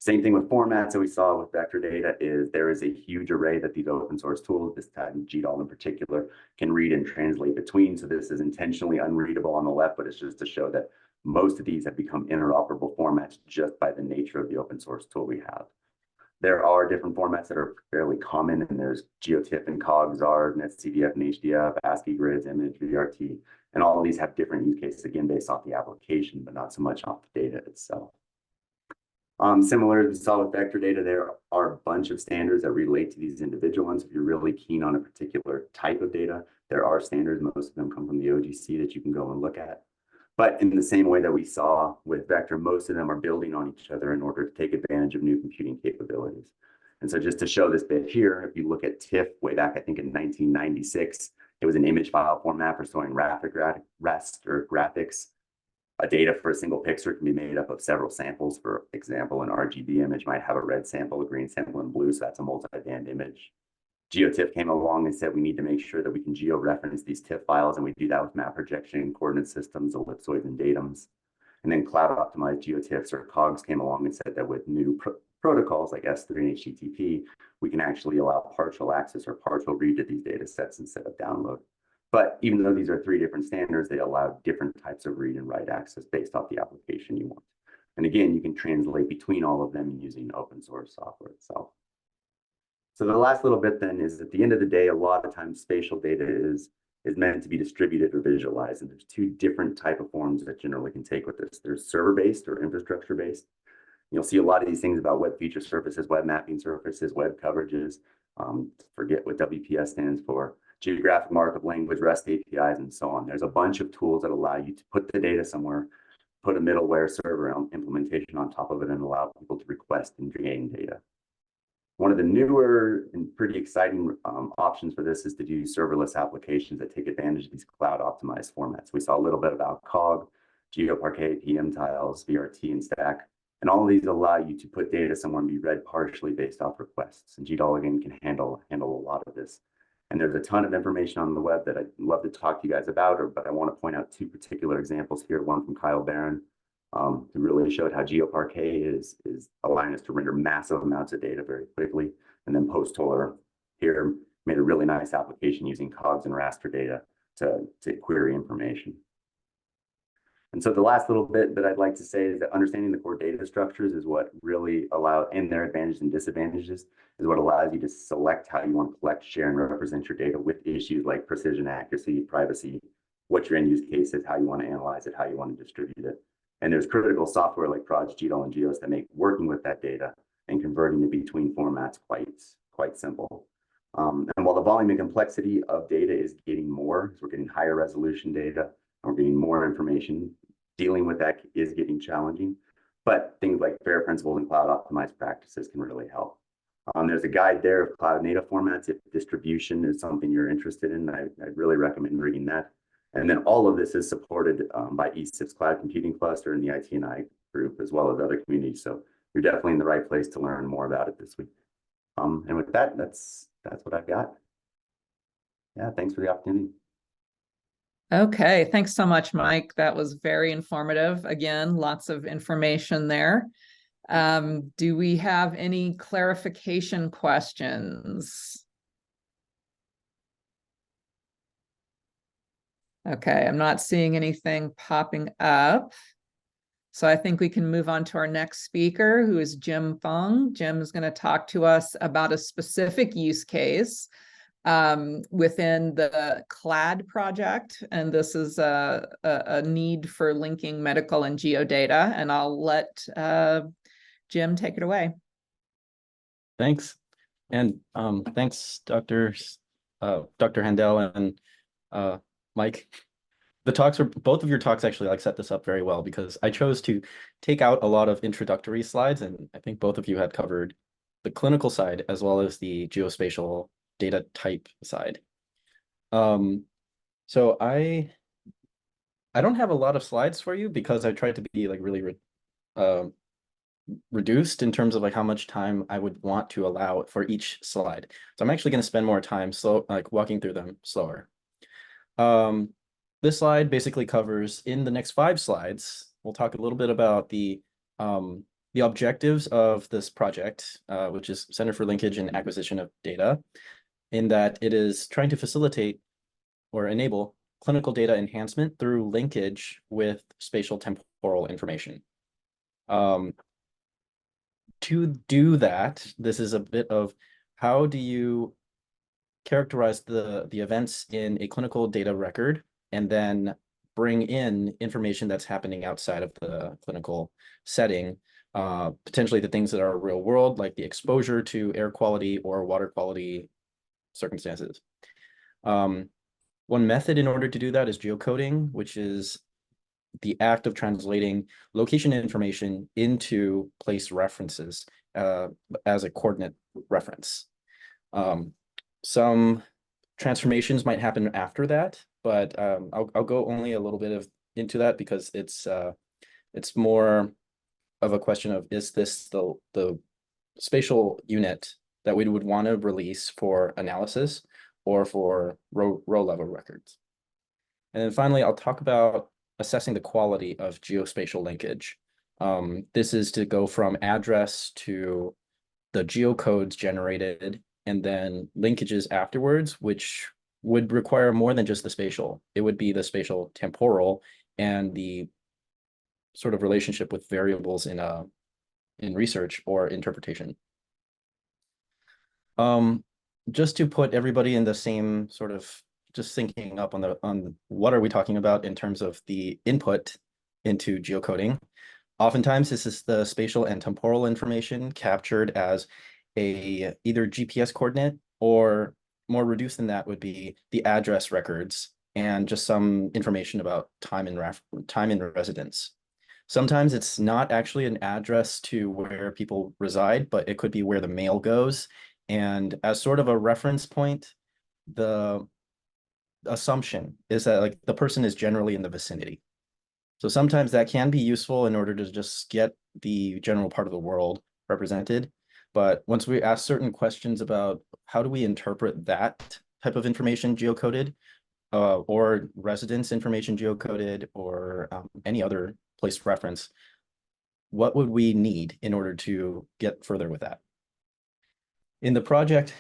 Same thing with formats that we saw with vector data is there is a huge array that these open source tools, this time GDAL in particular, can read and translate between. So this is intentionally unreadable on the left, but it's just to show that Most of these have become interoperable formats just by the nature of the open source tool we have. There are different formats that are fairly common, and there's GeoTIFF and COGS, R, NetCDF and HDF, ASCII grids, image, VRT, and all of these have different use cases, again, based off the application, but not so much off the data itself. Similar as we saw with vector data, there are a bunch of standards that relate to these individual ones. If you're really keen on a particular type of data, there are standards. Most of them come from the OGC that you can go and look at. But in the same way that we saw with vector, most of them are building on each other in order to take advantage of new computing capabilities. And so just to show this bit here, if you look at TIFF way back, I think in 1996, it was an image file format for storing raster graphics. A data for a single picture can be made up of several samples. For example, an RGB image might have a red sample, a green sample, and blue, so that's a multi-band image. GeoTIFF came along and said we need to make sure that we can geo-reference these TIFF files, and we do that with map projection, coordinate systems, ellipsoids, and datums. And then cloud-optimized GeoTIFFs or COGS came along and said that with new protocols like S3 and HTTP, we can actually allow partial access or partial read to these data sets instead of download. But even though these are three different standards, they allow different types of read and write access based off the application you want. And again, you can translate between all of them using open source software itself. So the last little bit then is at the end of the day, a lot of times spatial data is meant to be distributed or visualized. And there's two different type of forms that generally can take with this. There's server-based or infrastructure-based. You'll see a lot of these things about web feature surfaces, web mapping surfaces, web coverages, forget what WPS stands for, geographic markup language, REST APIs, and so on. There's a bunch of tools that allow you to put the data somewhere, put a middleware server implementation on top of it, and allow people to request and gain data. One of the newer and pretty exciting options for this is to do serverless applications that take advantage of these cloud optimized formats. We saw a little bit about COG, GeoParquet, PM tiles, VRT, and Stack. And all of these allow you to put data somewhere and be read partially based off requests. And GDAL again can handle a lot of this. And there's a ton of information on the web that I'd love to talk to you guys about, but I want to point out two particular examples here. One from Kyle Barron, who really showed how GeoParquet is allowing us to render massive amounts of data very quickly. And then Post-Toller here made a really nice application using COGS and raster data to query information. And so the last little bit that I'd like to say is that understanding the core data structures is what really allows, and their advantages and disadvantages, is what allows you to select how you want to collect, share, and represent your data with issues like precision, accuracy, privacy, what your end use case is, how you want to analyze it, how you want to distribute it. And there's critical software like Proj, GDAL, and Geos that make working with that data and converting it between formats quite simple. And while the volume and complexity of data is getting more, so we're getting higher resolution data, and we're getting more information, dealing with that is getting challenging, but things like FAIR principles and cloud optimized practices can really help. There's a guide there of cloud native formats. If distribution is something you're interested in, I'd really recommend reading that. And then all of this is supported by ESIF's Cloud Computing Cluster and the IT&I group, as well as other communities. So you're definitely in the right place to learn more about it this week. And with that, that's what I've got. Yeah, thanks for the opportunity. Okay, thanks so much, Mike. That was very informative. Again, lots of information there. Do we have any clarification questions? Okay, I'm not seeing anything popping up. So I think we can move on to our next speaker, who is Jim Fung. Jim is going to talk to us about a specific use case within the CLAD project. And this is a need for linking medical and geodata. And I'll let Jim take it away. Thanks. And thanks, Dr. Handel and Mike. Both of your talks actually set this up very well, because I chose to take out a lot of introductory slides, and I think both of you had covered the clinical side as well as the geospatial data type side. So I don't have a lot of slides for you, because I tried to be really reduced in terms of how much time I would want to allow for each slide. So I'm actually going to spend more time walking through them slower. This slide basically covers, in the next 5 slides, we'll talk a little bit about the objectives of this project, which is Center for Linkage and Acquisition of Data, in that it is trying to facilitate or enable clinical data enhancement through linkage with spatial temporal temporal information. To do that, this is a bit of how do you characterize the events in a clinical data record and then bring in information that's happening outside of the clinical setting, potentially the things that are real world, like the exposure to air quality or water quality circumstances. One method in order to do that is geocoding, which is the act of translating location information into place references as a coordinate reference. Some transformations might happen after that, but I'll go only a little bit into that because it's more of a question of, is this the spatial unit that we would want to release for analysis or for row level records. And then finally, I'll talk about assessing the quality of geospatial linkage. This is to go from address to the geocodes generated and then linkages afterwards, which would require more than just the spatial. It would be the spatial temporal and the sort of relationship with variables in research or interpretation. Just to put everybody in the same sort of just thinking up on what are we talking about in terms of the input into geocoding. Oftentimes this is the spatial and temporal information captured as a either GPS coordinate, or more reduced than that would be the address records and just some information about time in residence. Sometimes it's not actually an address to where people reside, but it could be where the mail goes. And as sort of a reference point, the assumption is that like the person is generally in the vicinity. So sometimes that can be useful in order to just get the general part of the world represented. But once we ask certain questions about how do we interpret that type of information geocoded, or residence information geocoded, or any other place reference, what would we need in order to get further with that? In the project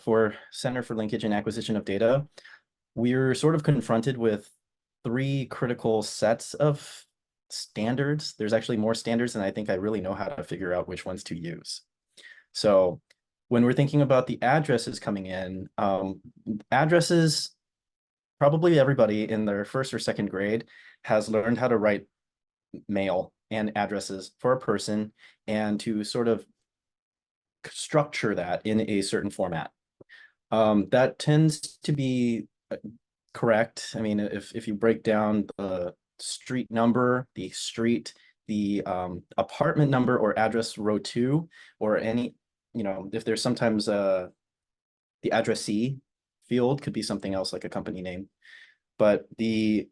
for Center for Linkage and Acquisition of Data, we're sort of confronted with 3 critical sets of standards. There's actually more standards than I think I really know how to figure out which ones to use. So when we're thinking about the addresses coming in, addresses, probably everybody in their 1st or 2nd grade has learned how to write mail and addresses for a person and to sort of structure that in a certain format. That tends to be correct. I mean, if you break down the street number, the street, the apartment number or address row 2, or any, if there's sometimes the addressee field could be something else like a company name. But the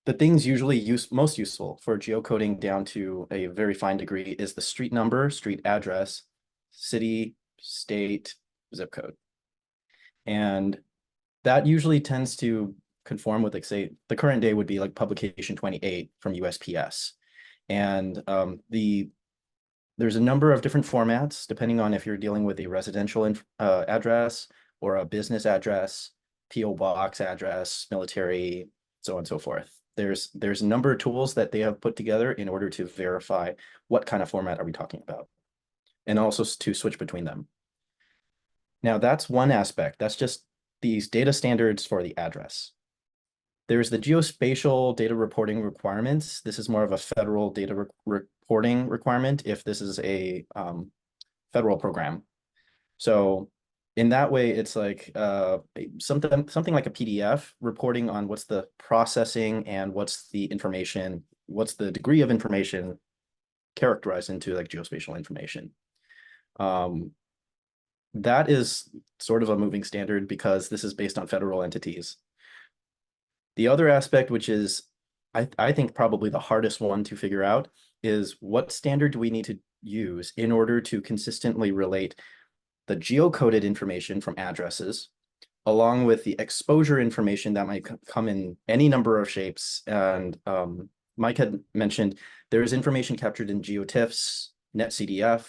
things usually most useful for geocoding down to a very fine degree is the street number, street address, city, state, zip code. And that usually tends to conform with, like, say, the current day would be like publication 28 from USPS. And there's a number of different formats, depending on if you're dealing with a residential address or a business address, PO box address, military, so on and so forth. There's a number of tools that they have put together in order to verify what kind of format are we talking about, and also to switch between them. Now that's one aspect. That's just these data standards for the address. There's the geospatial data reporting requirements. This is more of a federal data reporting requirement if this is a federal program. So in that way, it's like something like a PDF reporting on what's the processing and what's the information, what's the degree of information characterized into like geospatial information. That is sort of a moving standard because this is based on federal entities. The other aspect, which is, I think probably the hardest one to figure out, is what standard do we need to use in order to consistently relate the geocoded information from addresses, along with the exposure information that might come in any number of shapes. And Mike had mentioned there's information captured in GeoTIFFs, NetCDF,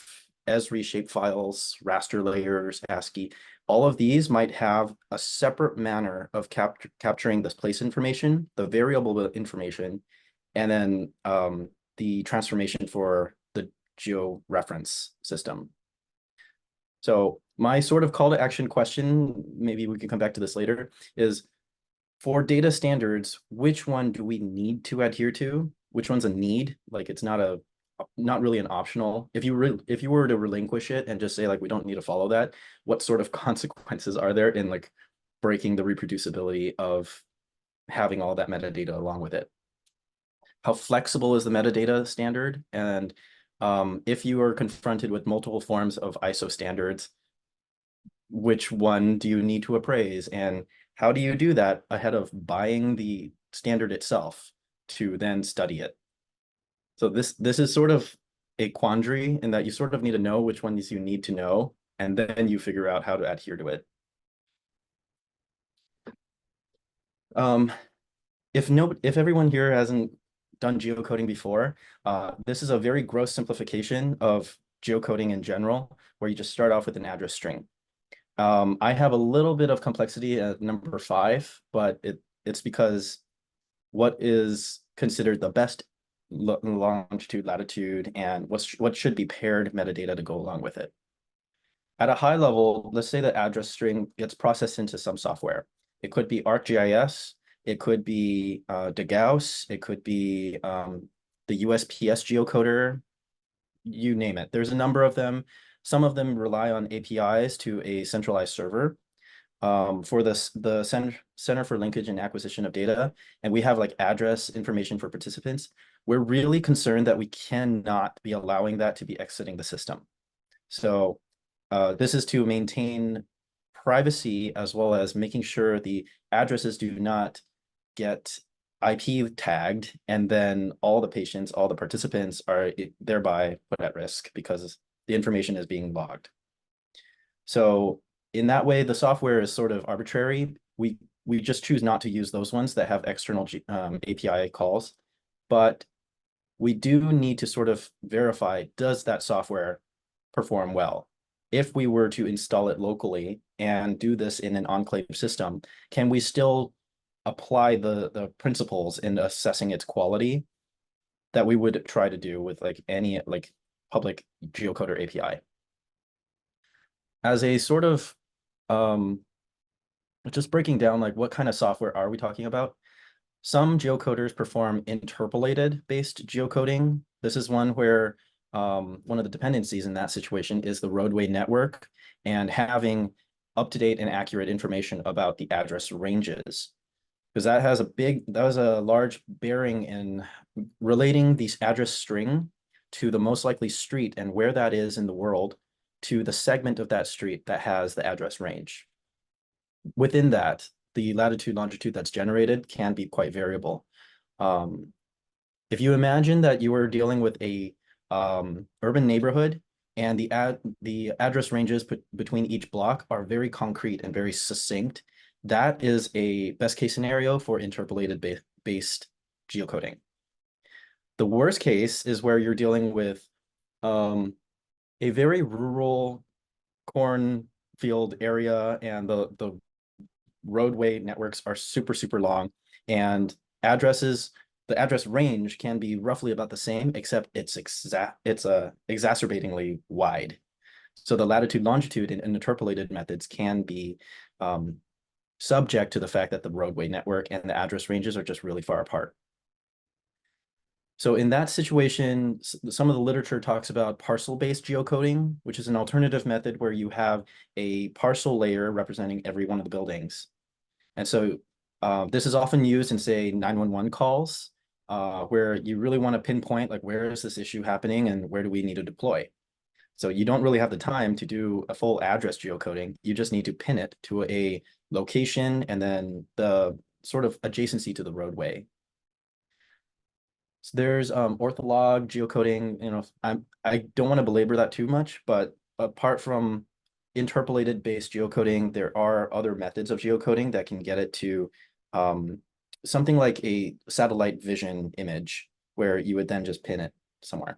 Esri shapefiles, raster layers, ASCII. All of these might have a separate manner of capturing this place information, the variable information, and then the transformation for the georeference system. So my sort of call to action question, maybe we can come back to this later, is for data standards, which one do we need to adhere to? Which one's a need? Like it's not really an optional. If you were to relinquish it and just say like we don't need to follow that, what sort of consequences are there in like breaking the reproducibility of having all that metadata along with it? How flexible is the metadata standard? And if you are confronted with multiple forms of ISO standards, which one do you need to appraise? And how do you do that ahead of buying the standard itself to then study it? So this is sort of a quandary in that you sort of need to know which ones you need to know, and then you figure out how to adhere to it. If everyone here hasn't done geocoding before, this is a very gross simplification of geocoding in general, where you just start off with an address string. I have a little bit of complexity at number 5, but it's because what is considered the best longitude, latitude, and what should be paired metadata to go along with it. At a high level, let's say the address string gets processed into some software. It could be ArcGIS, it could be DeGauss, it could be the USPS geocoder, you name it. There's a number of them. Some of them rely on APIs to a centralized server for the Center for Linkage and Acquisition of Data, and we have like address information for participants. We're really concerned that we cannot be allowing that to be exiting the system. So this is to maintain privacy as well as making sure the addresses do not get IP tagged, and then all the patients, all the participants are thereby put at risk because the information is being logged. So in that way, the software is sort of arbitrary. We just choose not to use those ones that have external API calls, but we do need to sort of verify, does that software perform well? If we were to install it locally and do this in an enclave system, can we still apply the principles in assessing its quality that we would try to do with like any like public geocoder API? As a sort of just breaking down like what kind of software are we talking about? Some geocoders perform interpolated based geocoding. This is one where one of the dependencies in that situation is the roadway network and having up-to-date and accurate information about the address ranges. Because that was a large bearing in relating the address string to the most likely street and where that is in the world to the segment of that street that has the address range. Within that, the latitude, longitude that's generated can be quite variable. If you imagine that you were dealing with a urban neighborhood and the address ranges between each block are very concrete and very succinct, that is a best case scenario for interpolated based geocoding. The worst case is where you're dealing with a very rural cornfield area and the roadway networks are super long, and the address range can be roughly about the same, except it's exacerbatingly wide. So the latitude, longitude, and interpolated methods can be subject to the fact that the roadway network and the address ranges are just really far apart. So in that situation, some of the literature talks about parcel-based geocoding, which is an alternative method where you have a parcel layer representing every one of the buildings. And so this is often used in, say, 911 calls, where you really want to pinpoint, like, where is this issue happening and where do we need to deploy? So you don't really have the time to do a full address geocoding. You just need to pin it to a location and then the sort of adjacency to the roadway. So there's ortholog geocoding. You know, I don't want to belabor that too much, but apart from interpolated based geocoding, there are other methods of geocoding that can get it to something like a satellite vision image, where you would then just pin it somewhere.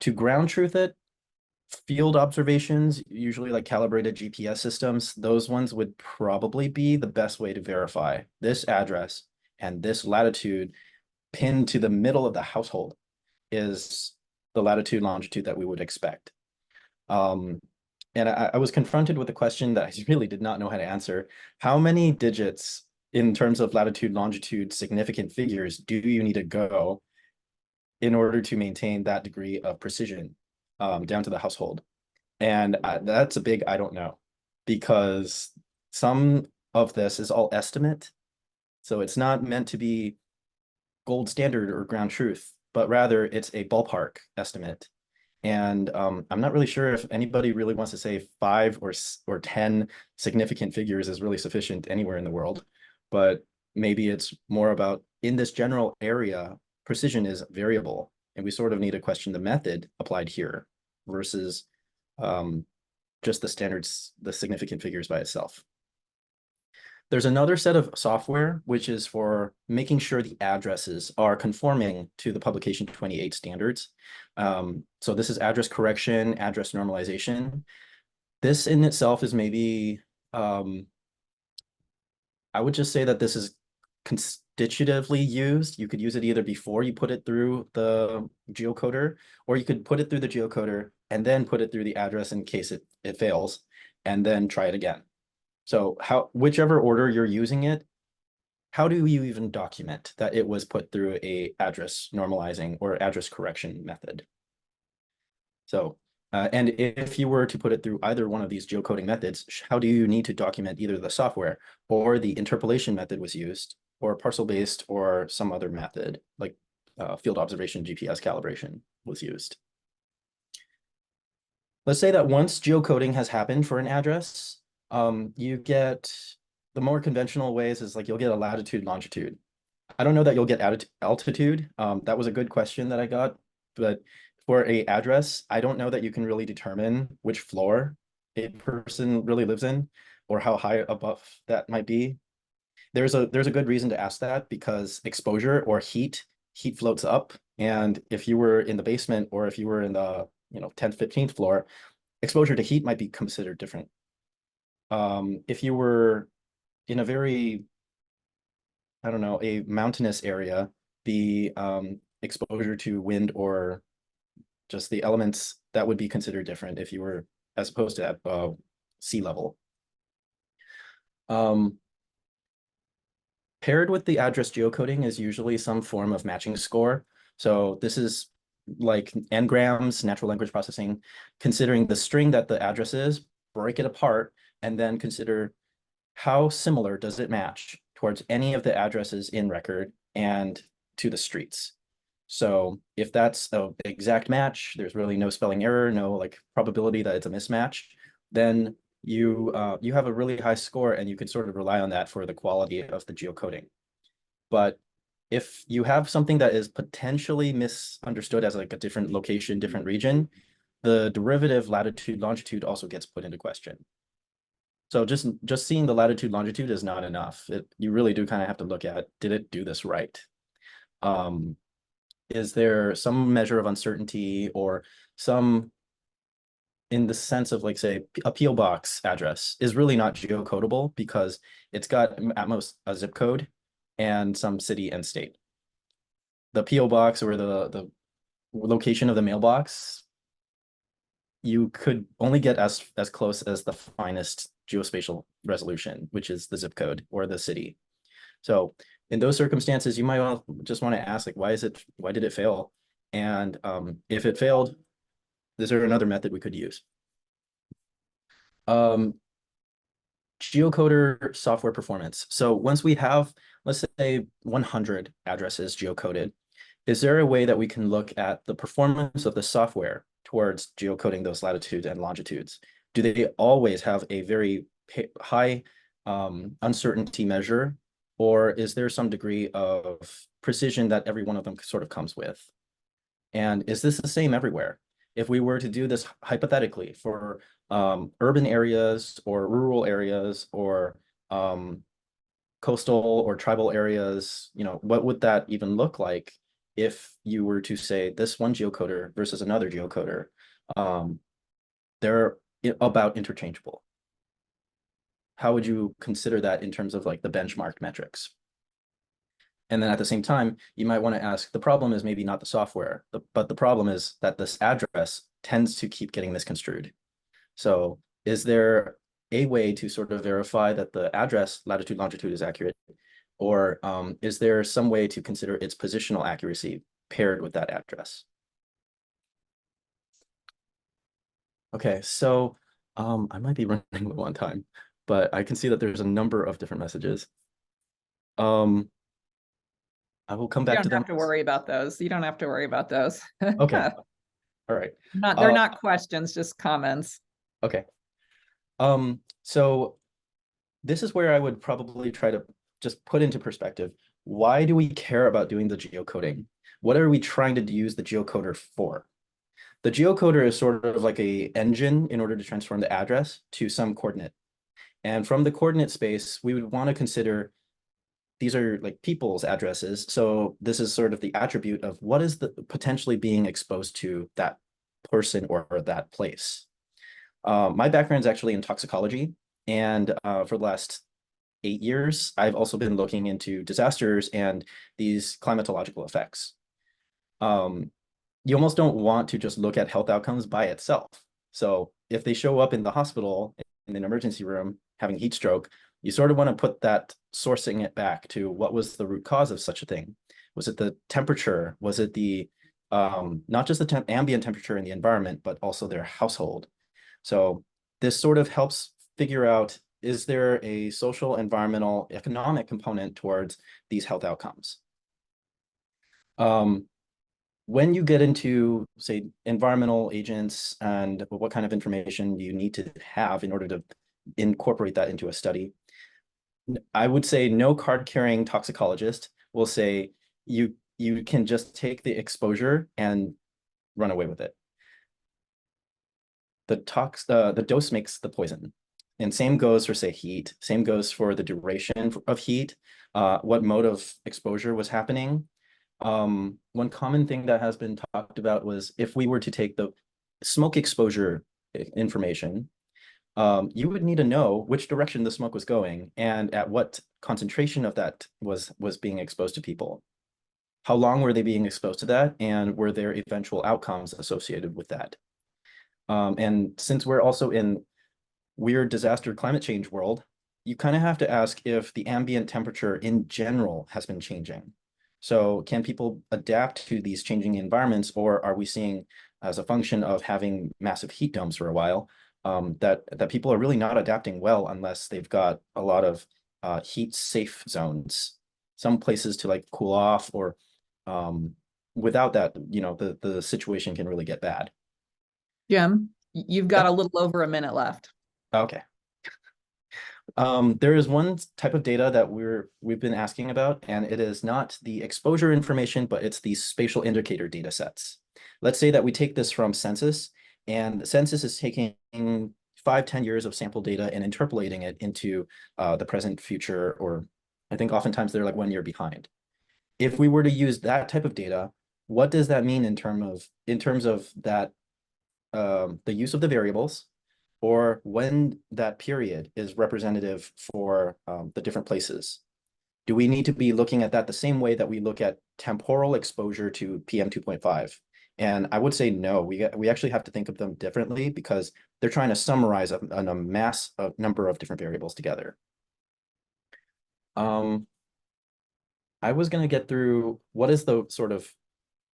To ground truth it, field observations, usually like calibrated GPS systems, those ones would probably be the best way to verify this address and this latitude pinned to the middle of the household is the latitude longitude that we would expect. And I was confronted with a question that I really did not know how to answer. How many digits in terms of latitude, longitude, significant figures do you need to go in order to maintain that degree of precision down to the household? And that's a big I don't know, because some of this is all estimate. So it's not meant to be gold standard or ground truth, but rather it's a ballpark estimate. And I'm not really sure if anybody really wants to say 5 or 10 significant figures is really sufficient anywhere in the world, but maybe it's more about in this general area, precision is variable, and we sort of need to question the method applied here versus just the standards, the significant figures by itself. There's another set of software, which is for making sure the addresses are conforming to the publication 28 standards. So this is address correction, address normalization. This in itself is maybe, I would just say that this is constitutively used. You could use it either before you put it through the geocoder, or you could put it through the geocoder and then put it through the address in case it fails, and then try it again. So whichever order you're using it, how do you even document that it was put through a address normalizing or address correction method? So, and if you were to put it through either one of these geocoding methods, how do you need to document either the software or the interpolation method was used, or parcel-based or some other method like field observation GPS calibration was used? Let's say that once geocoding has happened for an address, you get the more conventional ways is like you'll get a latitude, longitude. I don't know that you'll get altitude. That was a good question that I got, but for a address, I don't know that you can really determine which floor a person really lives in or how high above that might be. There's a good reason to ask that, because exposure or heat floats up. And if you were in the basement or if you were in the 10th, 15th floor, exposure to heat might be considered different. If you were in a very, I don't know, a mountainous area, the exposure to wind or just the elements, that would be considered different if you were, as opposed to at sea level. Paired with the address geocoding is usually some form of matching score. So this is like n-grams, natural language processing, considering the string that the address is, break it apart, and then consider how similar does it match towards any of the addresses in record and to the streets. So if that's an exact match, there's really no spelling error, no like probability that it's a mismatch, then you have a really high score, and you can sort of rely on that for the quality of the geocoding. But if you have something that is potentially misunderstood as like a different location, different region, the derivative latitude, longitude also gets put into question. So just seeing the latitude, longitude is not enough. You really do kind of have to look at, did it do this right? Is there some measure of uncertainty or some, in the sense of like, say, a PO box address is really not geocodable because it's got at most a zip code and some city and state. The PO box or the location of the mailbox, you could only get as close as the finest geospatial resolution, which is the zip code or the city. So in those circumstances, you might just want to ask, like, why did it fail? And if it failed, is there another method we could use? Geocoder software performance. So once we have, let's say 100 addresses geocoded, is there a way that we can look at the performance of the software towards geocoding those latitudes and longitudes? Do they always have a very high uncertainty measure, or is there some degree of precision that every one of them sort of comes with? And is this the same everywhere? If we were to do this hypothetically for urban areas or rural areas or coastal or tribal areas, what would that even look like if you were to say this one geocoder versus another geocoder? They're about interchangeable. How would you consider that in terms of like the benchmark metrics? And then at the same time, you might want to ask, the problem is maybe not the software, but the problem is that this address tends to keep getting misconstrued. So is there a way to sort of verify that the address latitude, longitude is accurate? Or is there some way to consider its positional accuracy paired with that address? Okay, so I might be running low on time, but I can see that there's a number of different messages. I will come You back don't to them. have to worry about those. You don't have to worry about those. Okay, all right. They're not questions, just comments. Okay. So this is where I would probably try to just put into perspective, why do we care about doing the geocoding? What are we trying to use the geocoder for? The geocoder is sort of like a engine in order to transform the address to some coordinate. And from the coordinate space, we would want to consider these are like people's addresses. So this is sort of the attribute of what is the potentially being exposed to that person or that place. My background is actually in toxicology. And for the last 8 years, I've also been looking into disasters and these climatological effects. You almost don't want to just look at health outcomes by itself. So if they show up in the hospital, in an emergency room, having heat stroke, you sort of want to put that sourcing it back to what was the root cause of such a thing? Was it the temperature? Was it the not just the ambient temperature in the environment, but also their household? So this sort of helps figure out, is there a social, environmental, economic component towards these health outcomes? When you get into, say, environmental agents and what kind of information you need to have in order to incorporate that into a study, I would say no card-carrying toxicologist will say you can just take the exposure and run away with it. The dose makes the poison. And same goes for, say, heat. Same goes for the duration of heat, what mode of exposure was happening. One common thing that has been talked about was if we were to take the smoke exposure information, you would need to know which direction the smoke was going and at what concentration of that was being exposed to people. How long were they being exposed to that, and were there eventual outcomes associated with that? And since we're also in weird disaster climate change world, you kind of have to ask if the ambient temperature in general has been changing. So can people adapt to these changing environments, or are we seeing as a function of having massive heat domes for a while, that people are really not adapting well unless they've got a lot of heat safe zones, some places to like cool off, or without that, the situation can really get bad. Jim, you've got a little over a minute left. Okay. There is one type of data that we've been asking about, and it is not the exposure information, but it's the spatial indicator data sets. Let's say that we take this from census, and the census is taking 5-10 years of sample data and interpolating it into the present, future, or I think oftentimes they're like 1 year behind. If we were to use that type of data, what does that mean in terms of that the use of the variables, or when that period is representative for the different places? Do we need to be looking at that the same way that we look at temporal exposure to PM 2.5? And I would say no, we actually have to think of them differently because they're trying to summarize a mass number of different variables together. I was going to get through what is the sort of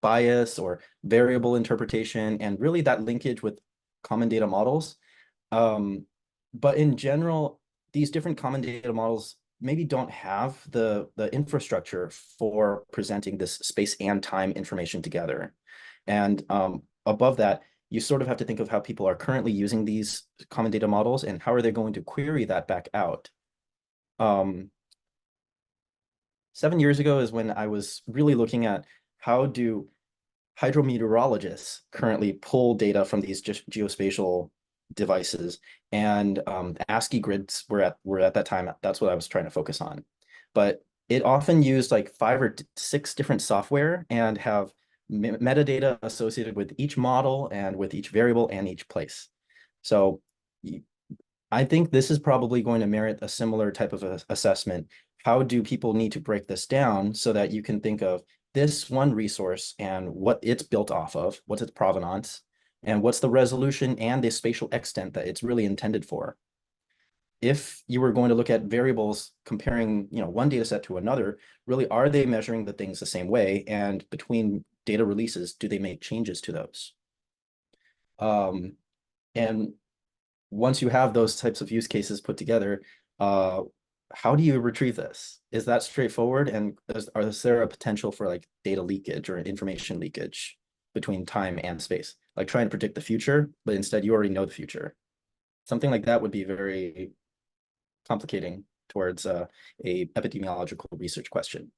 bias or variable interpretation and really that linkage with common data models. But in general, these different common data models maybe don't have the infrastructure for presenting this space and time information together. And above that, you sort of have to think of how people are currently using these common data models and how are they going to query that back out. 7 years ago is when I was really looking at how do hydrometeorologists currently pull data from these geospatial devices, and ASCII grids were at that time, that's what I was trying to focus on. But it often used like 5 or 6 different software and have metadata associated with each model and with each variable and each place. So I think this is probably going to merit a similar type of assessment. How do people need to break this down so that you can think of this one resource and what it's built off of, what's its provenance, and what's the resolution and the spatial extent that it's really intended for? If you were going to look at variables comparing, one data set to another, really, are they measuring the things the same way? And between data releases, do they make changes to those? And once you have those types of use cases put together, how do you retrieve this? Is that straightforward? And is there a potential for like data leakage or information leakage between time and space? Like trying to predict the future, but instead you already know the future. Something like that would be very complicating towards a epidemiological research question.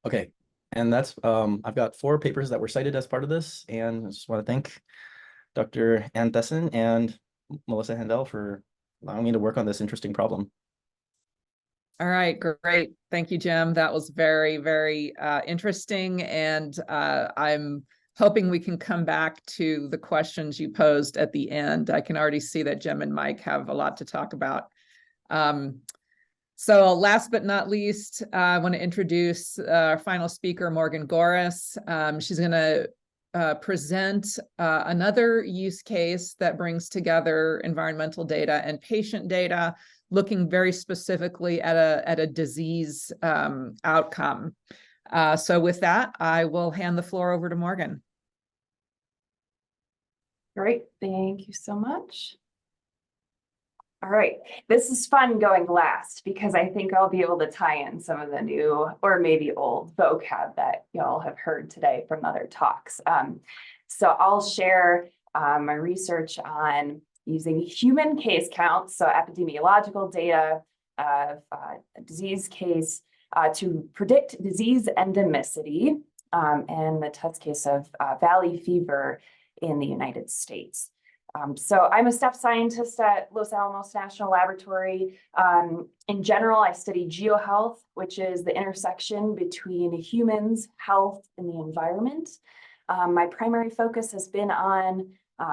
Okay, and that's I've got 4 papers that were cited as part of this, and I just want to thank Dr. Ann Thesson and Melissa Handel for allowing me to work on this interesting problem. All right, great. Thank you, Jim. That was very, very interesting. And I'm hoping we can come back to the questions you posed at the end. I can already see that Jim and Mike have a lot to talk about. So last but not least, I want to introduce our final speaker, Morgan Goris. She's going to present another use case that brings together environmental data and patient data, looking very specifically at a disease outcome. So with that, I will hand the floor over to Morgan. Great, thank you so much. All right, this is fun going last because I think I'll be able to tie in some of the new or maybe old vocab that y'all have heard today from other talks. So I'll share my research on using human case counts, so epidemiological data of a disease case to predict disease endemicity and the test case of valley fever in the United States. So I'm a staff scientist at Los Alamos National Laboratory. In general, I study geohealth, which is the intersection between humans, health, and the environment. My primary focus has been on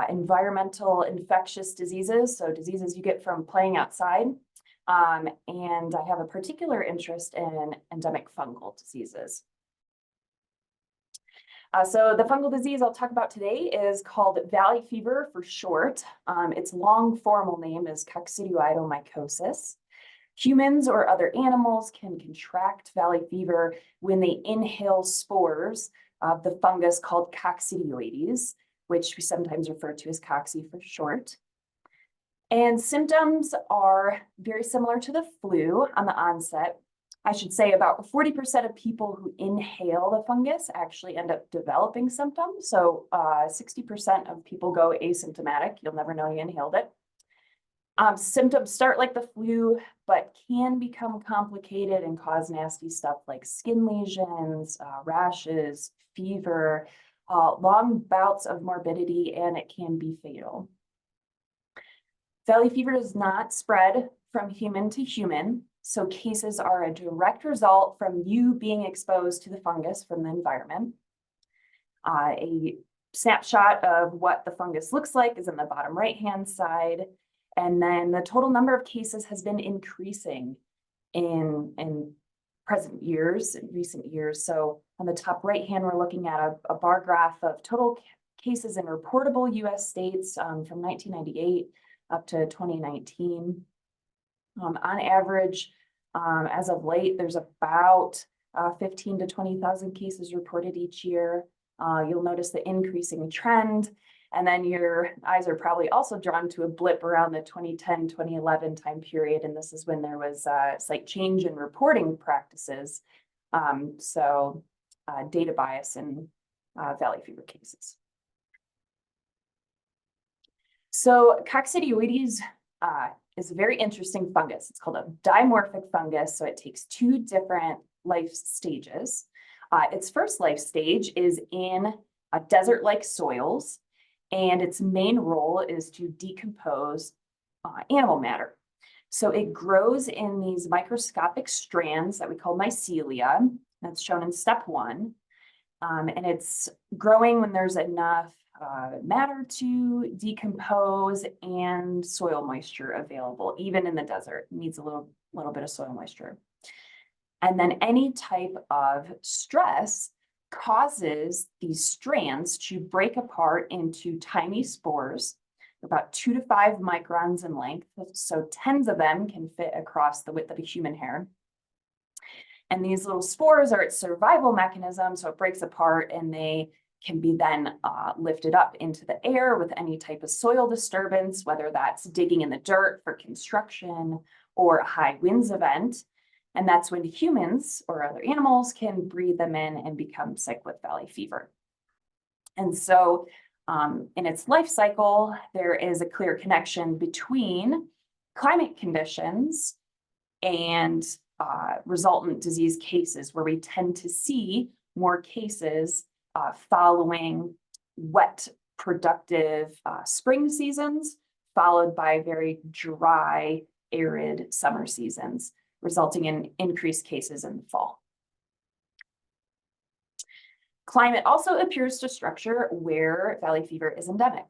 environmental infectious diseases, so diseases you get from playing outside. And I have a particular interest in endemic fungal diseases. So the fungal disease I'll talk about today is called valley fever for short. Its long formal name is coccidioidomycosis. Humans or other animals can contract valley fever when they inhale spores of the fungus called coccidioides, which we sometimes refer to as cocci for short. And symptoms are very similar to the flu on the onset. I should say about 40% of people who inhale the fungus actually end up developing symptoms. So 60% of people go asymptomatic. You'll never know you inhaled it. Symptoms start like the flu, but can become complicated and cause nasty stuff like skin lesions, rashes, fever, long bouts of morbidity, and it can be fatal. Valley fever does not spread from human to human. So cases are a direct result from you being exposed to the fungus from the environment. A snapshot of what the fungus looks like is in the bottom right-hand side. And then the total number of cases has been increasing in recent years. So on the top right-hand, we're looking at a bar graph of total cases in reportable US states from 1998 up to 2019. On average, as of late, there's about 15 to 20,000 cases reported each year. You'll notice the increasing trend, and then your eyes are probably also drawn to a blip around the 2010, 2011 time period, and this is when there was a slight change in reporting practices. So data bias in valley fever cases. So coccidioides is a very interesting fungus. It's called a dimorphic fungus, so it takes 2 different life stages. Its first life stage is in desert-like soils, and its main role is to decompose animal matter. So it grows in these microscopic strands that we call mycelia. That's shown in step 1. And it's growing when there's enough matter to decompose and soil moisture available, even in the desert. It needs a little bit of soil moisture. And then any type of stress causes these strands to break apart into tiny spores, about 2 to 5 microns in length. So tens of them can fit across the width of a human hair. And these little spores are its survival mechanism. So it breaks apart and they can be then lifted up into the air with any type of soil disturbance, whether that's digging in the dirt for construction or a high winds event. And that's when humans or other animals can breathe them in and become sick with valley fever. And so in its life cycle, there is a clear connection between climate conditions and resultant disease cases, where we tend to see more cases following wet, productive spring seasons, followed by very dry, arid summer seasons, resulting in increased cases in the fall. Climate also appears to structure where valley fever is endemic.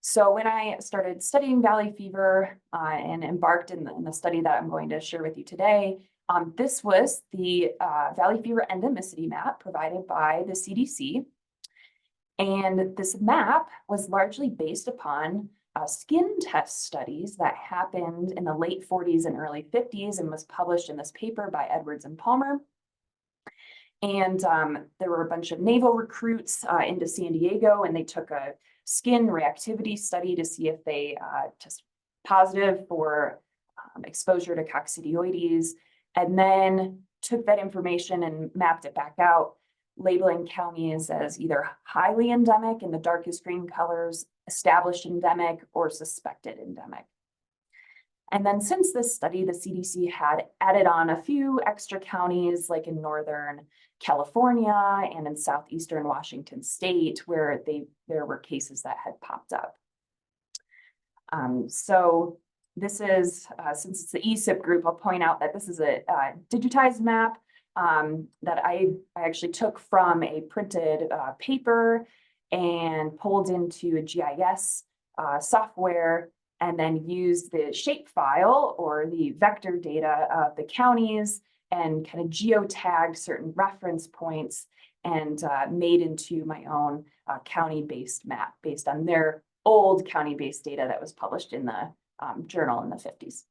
So when I started studying valley fever and embarked in the study that I'm going to share with you today, this was the valley fever endemicity map provided by the CDC. And this map was largely based upon skin test studies that happened in the late 40s and early 50s and was published in this paper by Edwards and Palmer. And there were a bunch of naval recruits into San Diego, and they took a skin reactivity study to see if they test positive for exposure to coccidioides, and then took that information and mapped it back out, labeling counties as either highly endemic in the darkest green colors, established endemic, or suspected endemic. And then since this study, the CDC had added on a few extra counties, like in Northern California and in southeastern Washington state, where there were cases that had popped up. So this is, since it's the ESIP group, I'll point out that this is a digitized map that I actually took from a printed paper and pulled into a GIS software, and then used the shapefile or the vector data of the counties and kind of geotagged certain reference points and made into my own county-based map based on their old county-based data that was published in the journal in the 50s.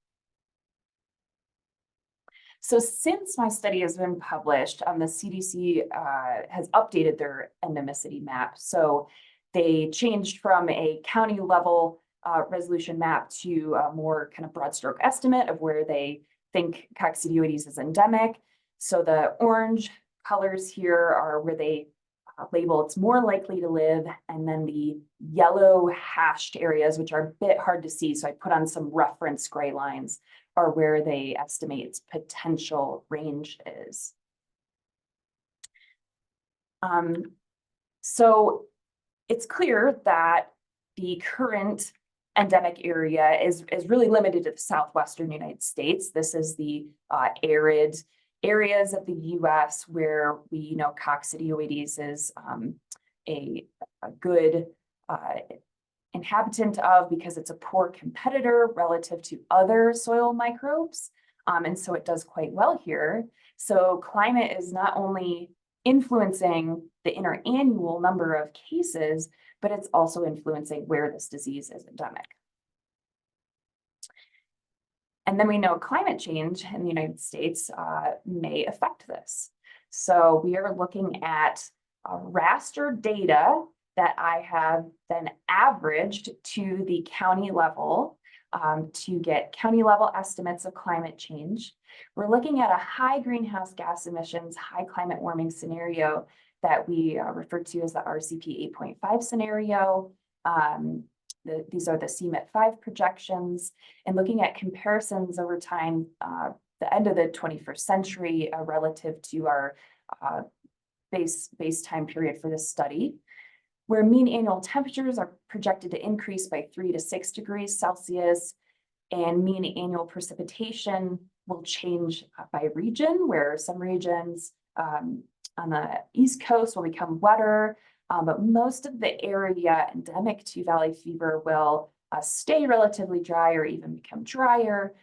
So since my study has been published, the CDC has updated their endemicity map. So they changed from a county level resolution map to a more kind of broad stroke estimate of where they think coccidioides is endemic. So the orange colors here are where they label it's more likely to live, and then the yellow hashed areas, which are a bit hard to see, so I put on some reference gray lines, are where they estimate its potential range is. So it's clear that the current endemic area is really limited to the southwestern United States. This is the arid areas of the US where we know coccidioides is a good inhabitant of, because it's a poor competitor relative to other soil microbes. And so it does quite well here. So climate is not only influencing the interannual number of cases, but it's also influencing where this disease is endemic. And then we know climate change in the United States may affect this. So we are looking at raster data that I have then averaged to the county level to get county level estimates of climate change. We're looking at a high greenhouse gas emissions, high climate warming scenario that we refer to as the RCP 8.5 scenario. These are the CMIT-5 projections, and looking at comparisons over time, the end of the 21st century relative to our base time period for this study, where mean annual temperatures are projected to increase by 3 to 6 degrees Celsius, and mean annual precipitation will change by region, where some regions on the East Coast will become wetter, But most of the area endemic to valley fever will stay relatively dry or even become drier.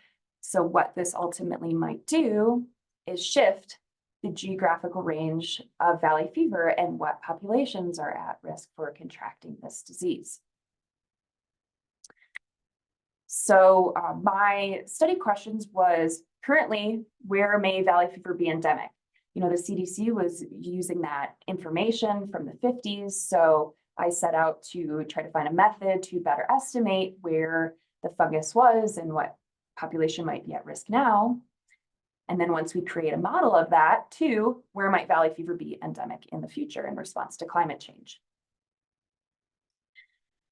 So what this ultimately might do is shift the geographical range of valley fever and what populations are at risk for contracting this disease. So my study questions was, currently, where may valley fever be endemic? You know, the CDC was using that information from the 50s. So I set out to try to find a method to better estimate where the fungus was and what population might be at risk now. And then once we create a model of that, too, where might valley fever be endemic in the future in response to climate change?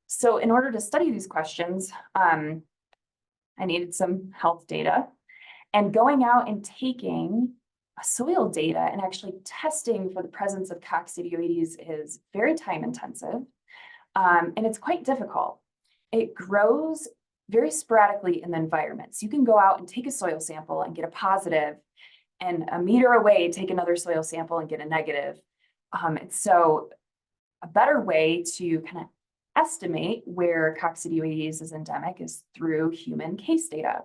So in order to study these questions, I needed some health data, and going out and taking soil data and actually testing for the presence of coccidioides is very time intensive, and it's quite difficult. It grows very sporadically in the environment. So you can go out and take a soil sample and get a positive, and a meter away, take another soil sample and get a negative. And so a better way to kind of estimate where coccidioides is endemic is through human case data.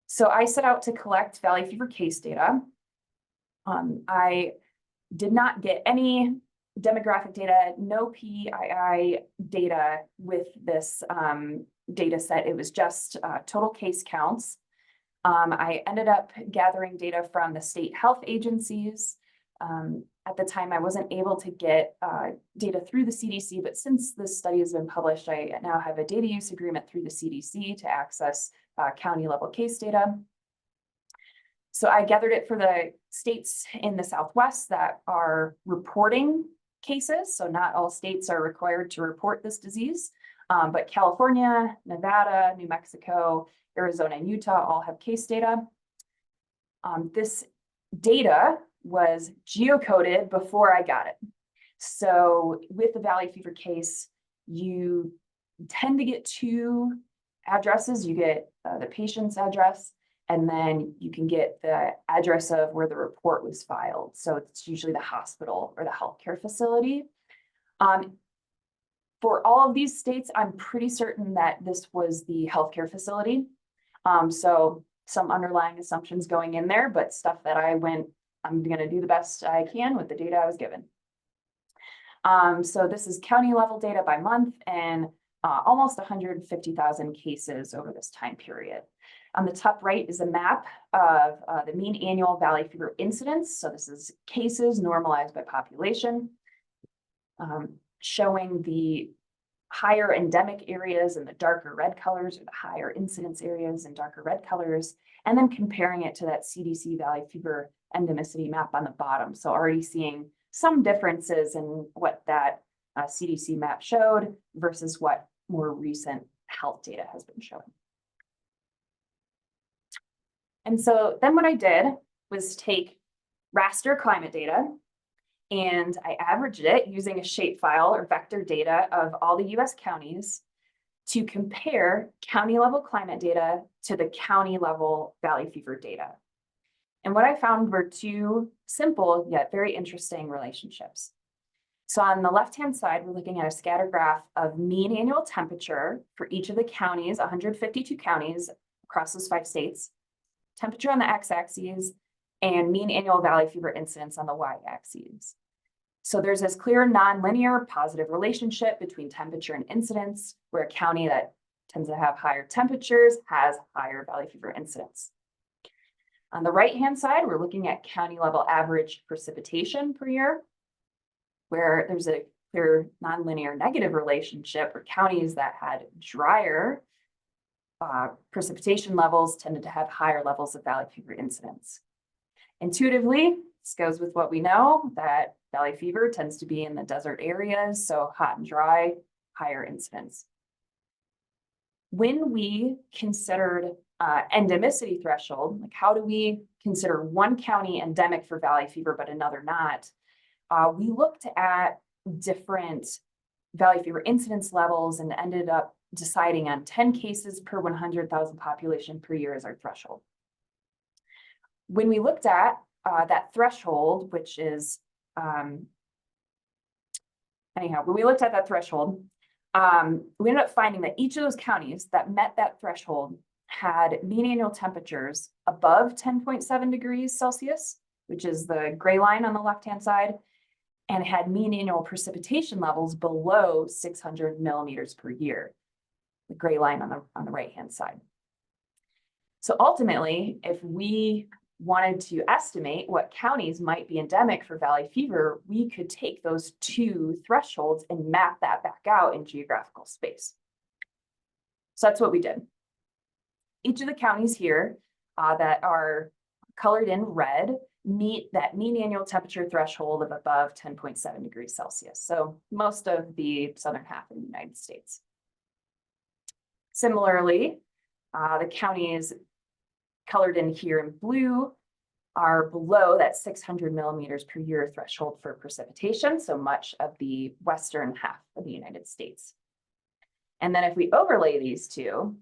So I set out to collect valley fever case data. I did not get any demographic data, no PII data with this data set. It was just total case counts. I ended up gathering data from the state health agencies. At the time, I wasn't able to get data through the CDC, but since this study has been published, I now have a data use agreement through the CDC to access county level case data. So I gathered it for the states in the Southwest that are reporting cases. So not all states are required to report this disease, but California, Nevada, New Mexico, Arizona, and Utah all have case data. This data was geocoded before I got it. So with the valley fever case, you tend to get two addresses. You get the patient's address, and then you can get the address of where the report was filed. So it's usually the hospital or the healthcare facility. For all of these states, I'm pretty certain that this was the healthcare facility. So some underlying assumptions going in there, but stuff that I'm going to do the best I can with the data I was given. So this is county level data by month, and almost 150,000 cases over this time period. On the top right is a map of the mean annual valley fever incidence. So this is cases normalized by population, showing the higher endemic areas in the darker red colors, or the higher incidence areas in darker red colors, and then comparing it to that CDC valley fever endemicity map on the bottom. So already seeing some differences in what that CDC map showed versus what more recent health data has been showing. And so then what I did was take raster climate data, and I averaged it using a shapefile or vector data of all the US counties to compare county level climate data to the county level valley fever data. And what I found were two simple yet very interesting relationships. So on the left-hand side, we're looking at a scatter graph of mean annual temperature for each of the counties, 152 counties across those 5 states, temperature on the x-axis, and mean annual valley fever incidence on the y-axis. So there's this clear nonlinear positive relationship between temperature and incidence, where a county that tends to have higher temperatures has higher valley fever incidence. On the right-hand side, we're looking at county level average precipitation per year, where there's a clear nonlinear negative relationship, where counties that had drier precipitation levels tended to have higher levels of valley fever incidence. Intuitively, this goes with what we know, that valley fever tends to be in the desert areas, so hot and dry, higher incidence. When we considered endemicity threshold, like how do we consider one county endemic for valley fever but another not? We looked at different valley fever incidence levels and ended up deciding on 10 cases per 100,000 population per year as our threshold. When we looked at that threshold, which is anyhow, when we looked at that threshold, we ended up finding that each of those counties that met that threshold had mean annual temperatures above 10.7 degrees Celsius, which is the gray line on the left-hand side, and had mean annual precipitation levels below 600 millimeters per year, the gray line on the right-hand side. So ultimately, if we wanted to estimate what counties might be endemic for valley fever, we could take those two thresholds and map that back out in geographical space. So that's what we did. Each of the counties here that are colored in red meet that mean annual temperature threshold of above 10.7 degrees Celsius. So most of the southern half of the United States. Similarly, the counties colored in here in blue are below that 600 millimeters per year threshold for precipitation, so much of the western half of the United States. And then if we overlay these two,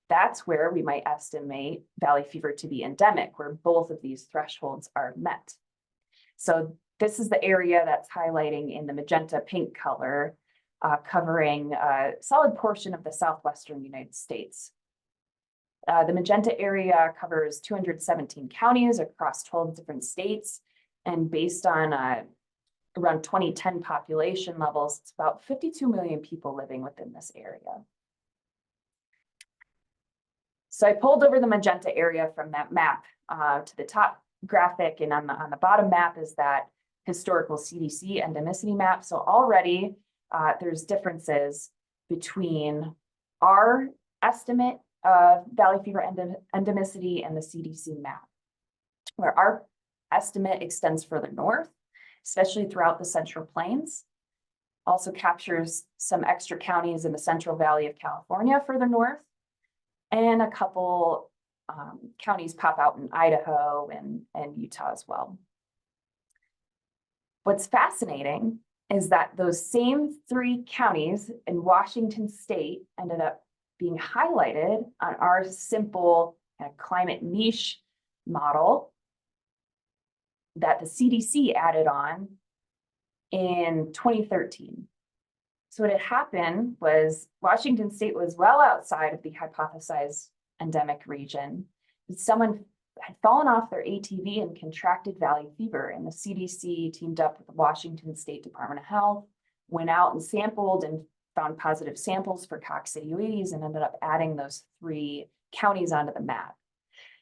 that's where we might estimate valley fever to be endemic, where both of these thresholds are met. So this is the area that's highlighting in the magenta pink color, covering a solid portion of the southwestern United States. The magenta area covers 217 counties across 12 different states. And based on around 2010 population levels, it's about 52 million people living within this area. So I pulled over the magenta area from that map to the top graphic, and on the bottom map is that historical CDC endemicity map. So already there's differences between our estimate of valley fever endemicity and the CDC map, where our estimate extends further north, especially throughout the Central Plains. Also captures some extra counties in the Central Valley of California further north, and a couple counties pop out in Idaho and Utah as well. What's fascinating is that those same three counties in Washington state ended up being highlighted on our simple climate niche model that the CDC added on in 2013. So what had happened was Washington state was well outside of the hypothesized endemic region. Someone had fallen off their ATV and contracted valley fever, and the CDC teamed up with the Washington State Department of Health, went out and sampled and found positive samples for coccidioides and ended up adding those three counties onto the map.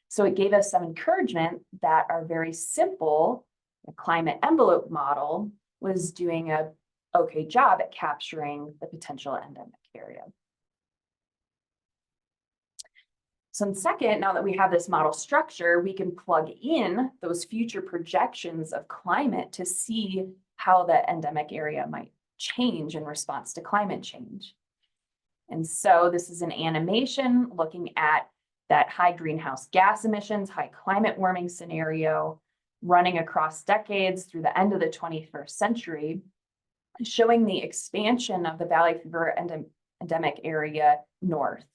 So it gave us some encouragement that our very simple climate envelope model was doing a okay job at capturing the potential endemic area. So in second, now that we have this model structure, we can plug in those future projections of climate to see how the endemic area might change in response to climate change. And so this is an animation looking at that high greenhouse gas emissions, high climate warming scenario running across decades through the end of the 21st century, showing the expansion of the valley fever endemic area north.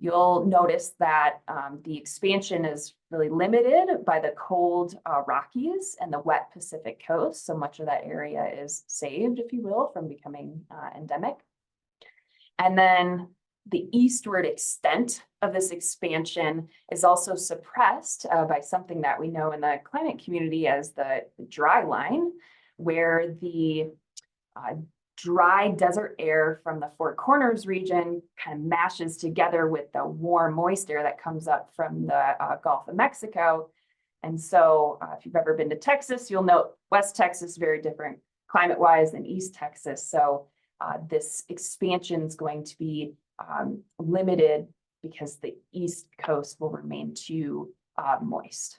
You'll notice that the expansion is really limited by the cold Rockies and the wet Pacific coast. So much of that area is saved, if you will, from becoming endemic. And then the eastward extent of this expansion is also suppressed by something that we know in the climate community as the dry line, where the dry desert air from the Four Corners region kind of mashes together with the warm, moist air that comes up from the Gulf of Mexico. And so if you've ever been to Texas, you'll note West Texas is very different climate-wise than East Texas. So this expansion is going to be limited because the East Coast will remain too moist.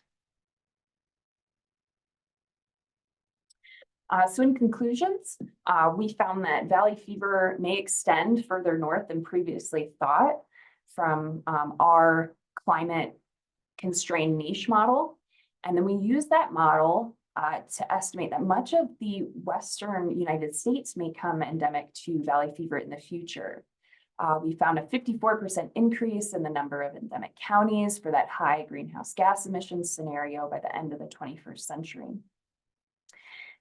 So in conclusions, we found that valley fever may extend further north than previously thought from our climate constrained niche model. And then we use that model to estimate that much of the Western United States may come endemic to valley fever in the future. We found a 54% increase in the number of endemic counties for that high greenhouse gas emissions scenario by the end of the 21st century.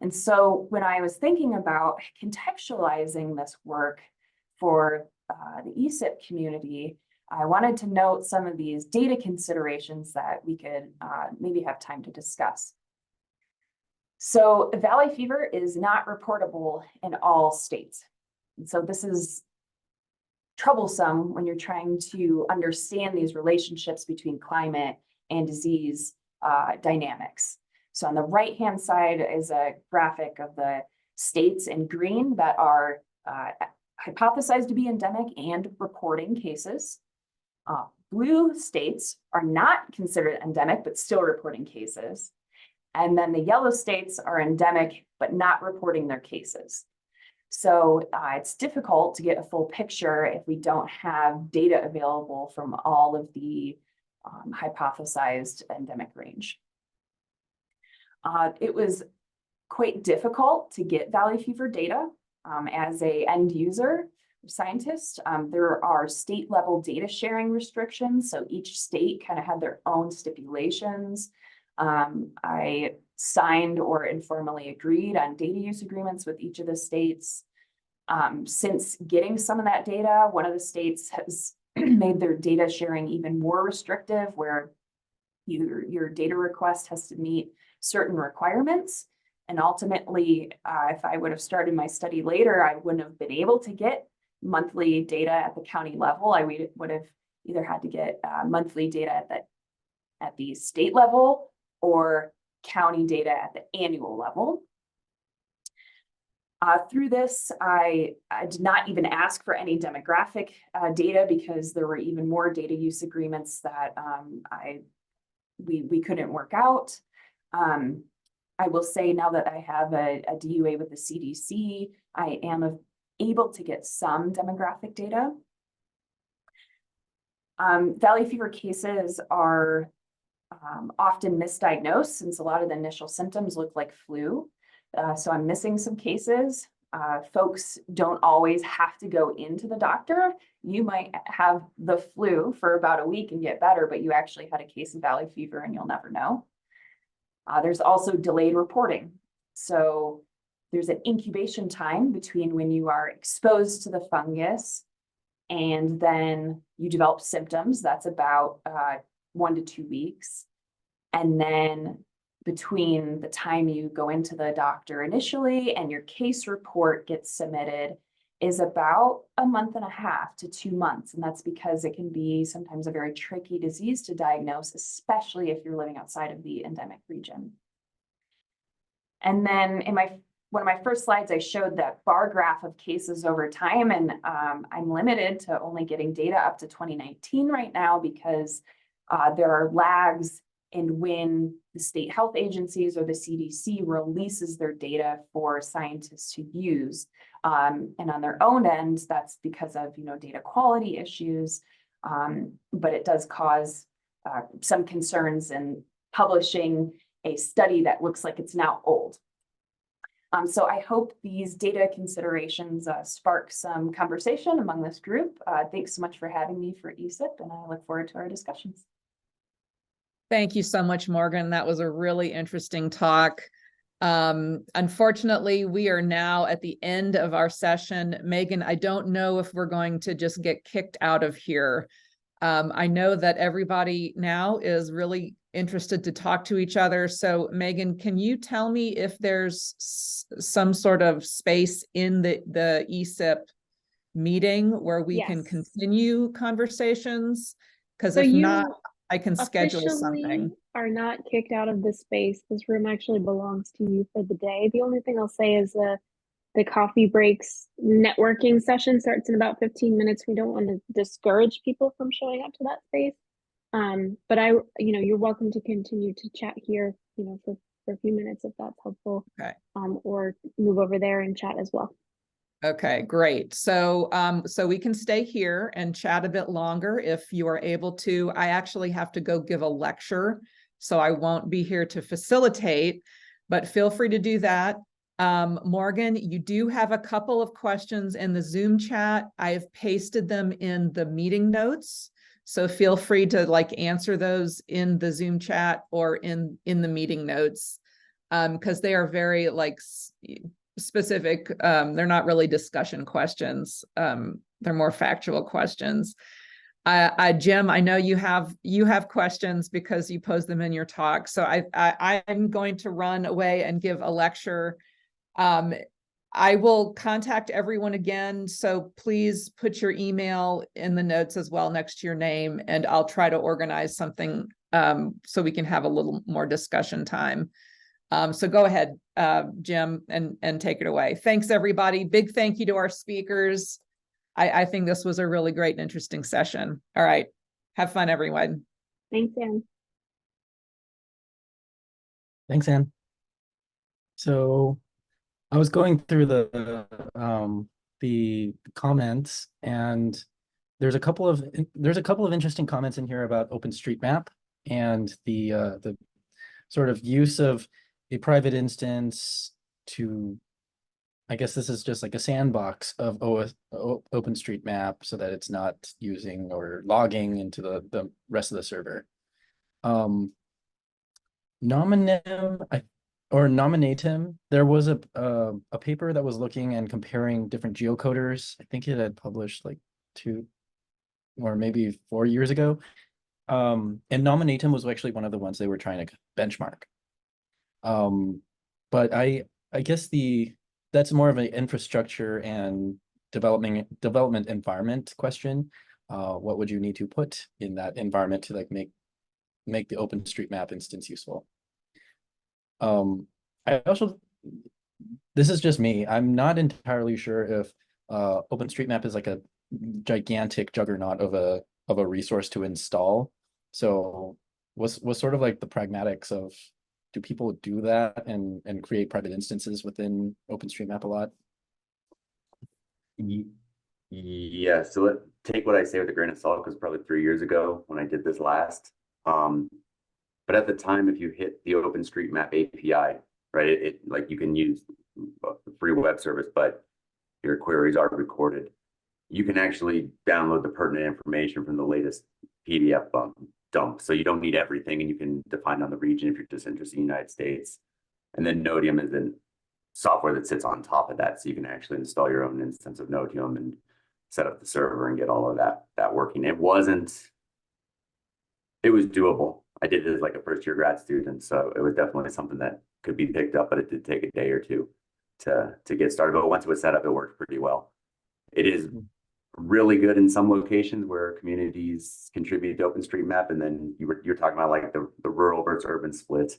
And so when I was thinking about contextualizing this work for the ESIP community, I wanted to note some of these data considerations that we could maybe have time to discuss. So valley fever is not reportable in all states. And so this is troublesome when you're trying to understand these relationships between climate and disease dynamics. So on the right-hand side is a graphic of the states in green that are hypothesized to be endemic and reporting cases. Blue states are not considered endemic, but still reporting cases. And then the yellow states are endemic, but not reporting their cases. So it's difficult to get a full picture if we don't have data available from all of the hypothesized endemic range. It was quite difficult to get valley fever data as an end user scientist. There are state level data sharing restrictions. So each state kind of had their own stipulations. I signed or informally agreed on data use agreements with each of the states. Since getting some of that data, one of the states has made their data sharing even more restrictive, where your data request has to meet certain requirements. And ultimately, if I would have started my study later, I wouldn't have been able to get monthly data at the county level. I would have either had to get monthly data at the state level or county data at the annual level. Through this, I did not even ask for any demographic data because there were even more data use agreements that we couldn't work out. I will say now that I have a DUA with the CDC, I am able to get some demographic data. Valley fever cases are often misdiagnosed since a lot of the initial symptoms look like flu. So I'm missing some cases. Folks don't always have to go into the doctor. You might have the flu for about a week and get better, but you actually had a case of valley fever and you'll never know. There's also delayed reporting. So there's an incubation time between when you are exposed to the fungus and then you develop symptoms. That's about 1 to 2 weeks. And then between the time you go into the doctor initially and your case report gets submitted is about 1.5 to 2 months. And that's because it can be sometimes a very tricky disease to diagnose, especially if you're living outside of the endemic region. And then in one of my first slides, I showed that bar graph of cases over time, and I'm limited to only getting data up to 2019 right now because there are lags in when the state health agencies or the CDC releases their data for scientists to use. And on their own end, that's because of data quality issues, but it does cause some concerns in publishing a study that looks like it's now old. So I hope these data considerations spark some conversation among this group. Thanks so much for having me for ESIP, and I look forward to our discussions. Thank you so much, Morgan. That was a really interesting talk. Unfortunately, we are now at the end of our session. Megan, I don't know if we're going to just get kicked out of here. I know that everybody now is really interested to talk to each other. So Megan, can you tell me if there's some sort of space in the ESIP meeting where we can continue conversations? Because if not, I can schedule something. Are not kicked out of this space. This room actually belongs to you for the day. The only thing I'll say is the coffee breaks networking session starts in about 15 minutes. We don't want to discourage people from showing up to that space. But you're welcome to continue to chat here, for a few minutes if that's helpful. Okay. Or move over there and chat as well. Okay, great. So so we can stay here and chat a bit longer if you are able to. I actually have to go give a lecture, so I won't be here to facilitate, but feel free to do that. Morgan, you do have a couple of questions in the Zoom chat. I have pasted them in the meeting notes, so feel free to answer those in the Zoom chat or in the meeting notes. because they are very like specific. They're not really discussion questions. They're more factual questions. Jim, I know you have questions because you posed them in your talk. So I'm going to run away and give a lecture. I will contact everyone again. So please put your email in the notes as well next to your name, and I'll try to organize something so we can have a little more discussion time. So go ahead, Jim, and take it away. Thanks, everybody. Big thank you to our speakers. I think this was a really great and interesting session. All right. Have fun, everyone. Thanks, Anne. Thanks, Anne. So I was going through the comments, and there's a couple of interesting comments in here about OpenStreetMap and the sort of use of a private instance to, I guess this is just like a sandbox of OpenStreetMap so that it's not using or logging into the rest of the server. Nominatim, there was a paper that was looking and comparing different geocoders. I think it had published like 2 or maybe 4 years ago. And Nominatim was actually one of the ones they were trying to benchmark. But I guess that's more of an infrastructure and development environment question. What would you need to put in that environment to like make the OpenStreetMap instance useful? I also, this is just me, I'm not entirely sure if OpenStreetMap is like a gigantic juggernaut of a resource to install. So what's sort of like the pragmatics of, do people do that and create private instances within OpenStreetMap a lot? Yeah, so take what I say with a grain of salt, because probably 3 years ago when I did this last. But at the time, if you hit the OpenStreetMap API, right, it like you can use the free web service, but your queries are recorded. You can actually download the pertinent information from the latest PDF dump. So you don't need everything, and you can define on the region if you're just interested in the United States. And then Nodium is in software that sits on top of that. So you can actually install your own instance of Nodium and set up the server and get all of that working. It was doable. I did it as like a first-year grad student, so it was definitely something that could be picked up, but it did take a day or two to get started. But once it was set up, it worked pretty well. It is really good in some locations where communities contribute to OpenStreetMap, and then you're talking about like the rural versus urban splits.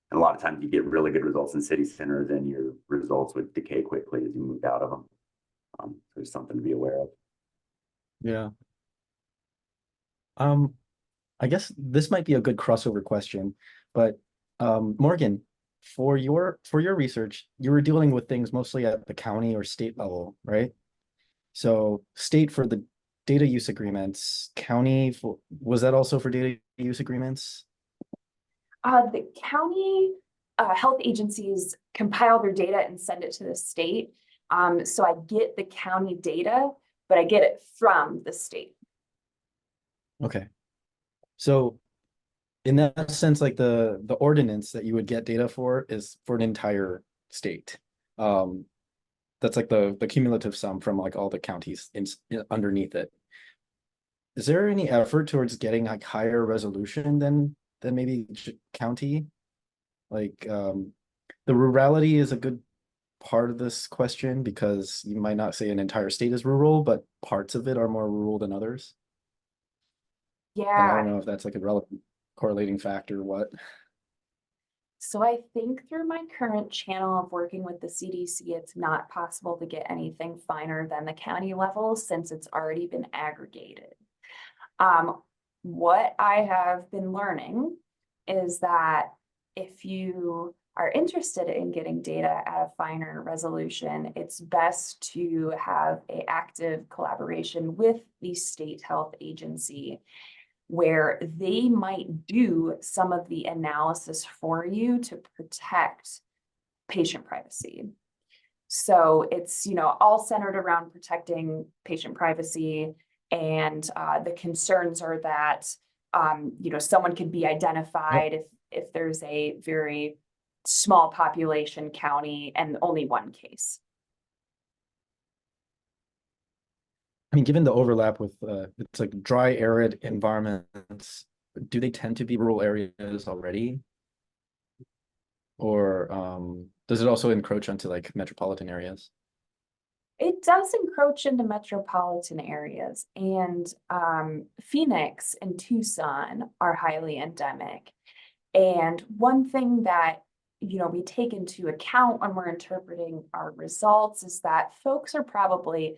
And a lot of times you get really good results in city centers, and your results would decay quickly as you moved out of them. There's something to be aware of. Yeah. I guess this might be a good crossover question, but Morgan, for your research, you were dealing with things mostly at the county or state level, right? So state for the data use agreements, county was that also for data use agreements? The county health agencies compile their data and send it to the state. So I get the county data, but I get it from the state. Okay. So in that sense, like the ordinance that you would get data for is for an entire state. That's like the cumulative sum from like all the counties underneath it. Is there any effort towards getting like higher resolution than maybe county? Like the rurality is a good part of this question, because you might not say an entire state is rural, but parts of it are more rural than others. And I Yeah. don't know if that's like a relevant correlating factor or what. So I think through my current channel of working with the CDC, it's not possible to get anything finer than the county level since it's already been aggregated. What I have been learning is that if you are interested in getting data at a finer resolution, it's best to have an active collaboration with the state health agency, where they might do some of the analysis for you to protect patient privacy. So it's, all centered around protecting patient privacy. And the concerns are that, someone could be identified if there's a very small population county and only one case. I mean, given the overlap with it's like dry, arid environments, do they tend to be rural areas already? Or does it also encroach onto like metropolitan areas? It does encroach into metropolitan areas, and Phoenix and Tucson are highly endemic. And one thing that, you know, we take into account when we're interpreting our results is that folks are probably,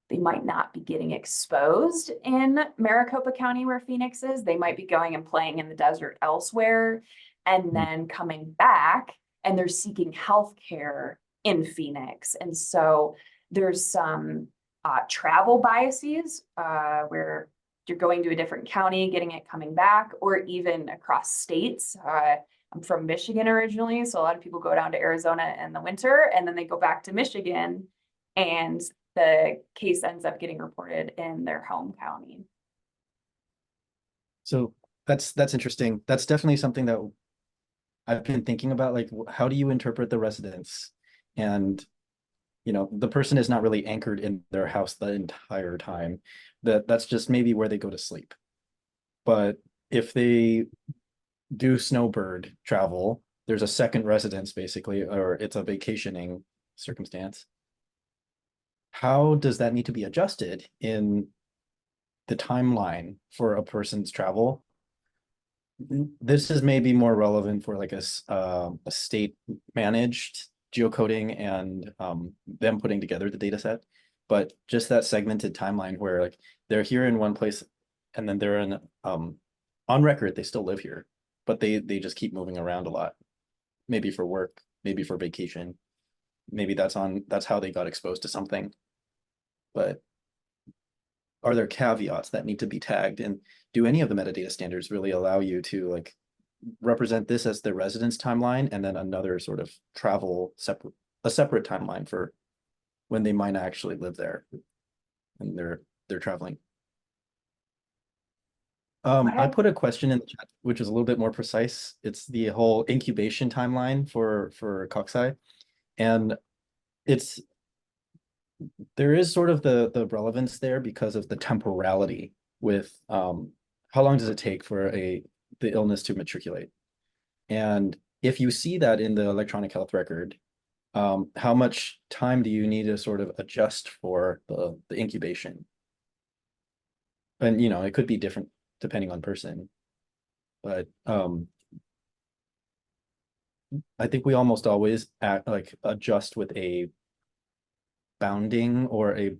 they might not be getting exposed in Maricopa County where Phoenix is. They might be going and playing in the desert elsewhere and then coming back and they're seeking healthcare in Phoenix. And so there's some travel biases where you're going to a different county, getting it coming back, or even across states. I'm from Michigan originally, so a lot of people go down to Arizona in the winter and then they go back to Michigan and the case ends up getting reported in their home county. So that's interesting. That's definitely something that I've been thinking about. Like, how do you interpret the residents? And you know, the person is not really anchored in their house the entire time. That's just maybe where they go to sleep. But if they do snowbird travel, there's a second residence basically, or it's a vacationing circumstance. How does that need to be adjusted in the timeline for a person's travel? This is maybe more relevant for like a state managed geocoding and them putting together the data set, but just that segmented timeline where like they're here in one place and then they're in on record they still live here, but they just keep moving around a lot, maybe for work, maybe for vacation, maybe that's how they got exposed to something. But are there caveats that need to be tagged, and do any of the metadata standards really allow you to like represent this as the residence timeline and then another sort of travel separate timeline for when they might actually live there and they're traveling? I put a question in the chat which is a little bit more precise. It's the whole incubation timeline for cocci, and there is sort of the relevance there because of the temporality with how long does it take for the illness to matriculate. And if you see that in the electronic health record, how much time do you need to sort of adjust for the incubation? And you know, it could be different depending on person, but I think we almost always adjust with a bounding or a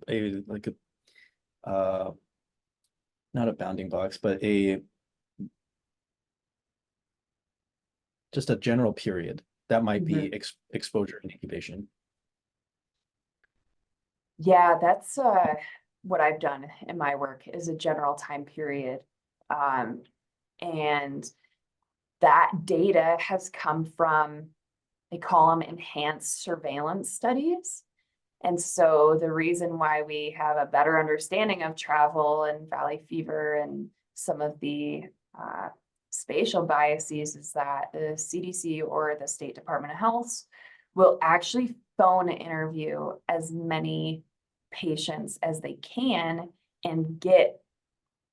like a not a bounding box, but just a general period that might be exposure and incubation. Yeah, that's what I've done in my work is a general time period. And that data has come from, they call them enhanced surveillance studies. And so the reason why we have a better understanding of travel and valley fever and some of the spatial biases is that the CDC or the State Department of Health will actually phone interview as many patients as they can and get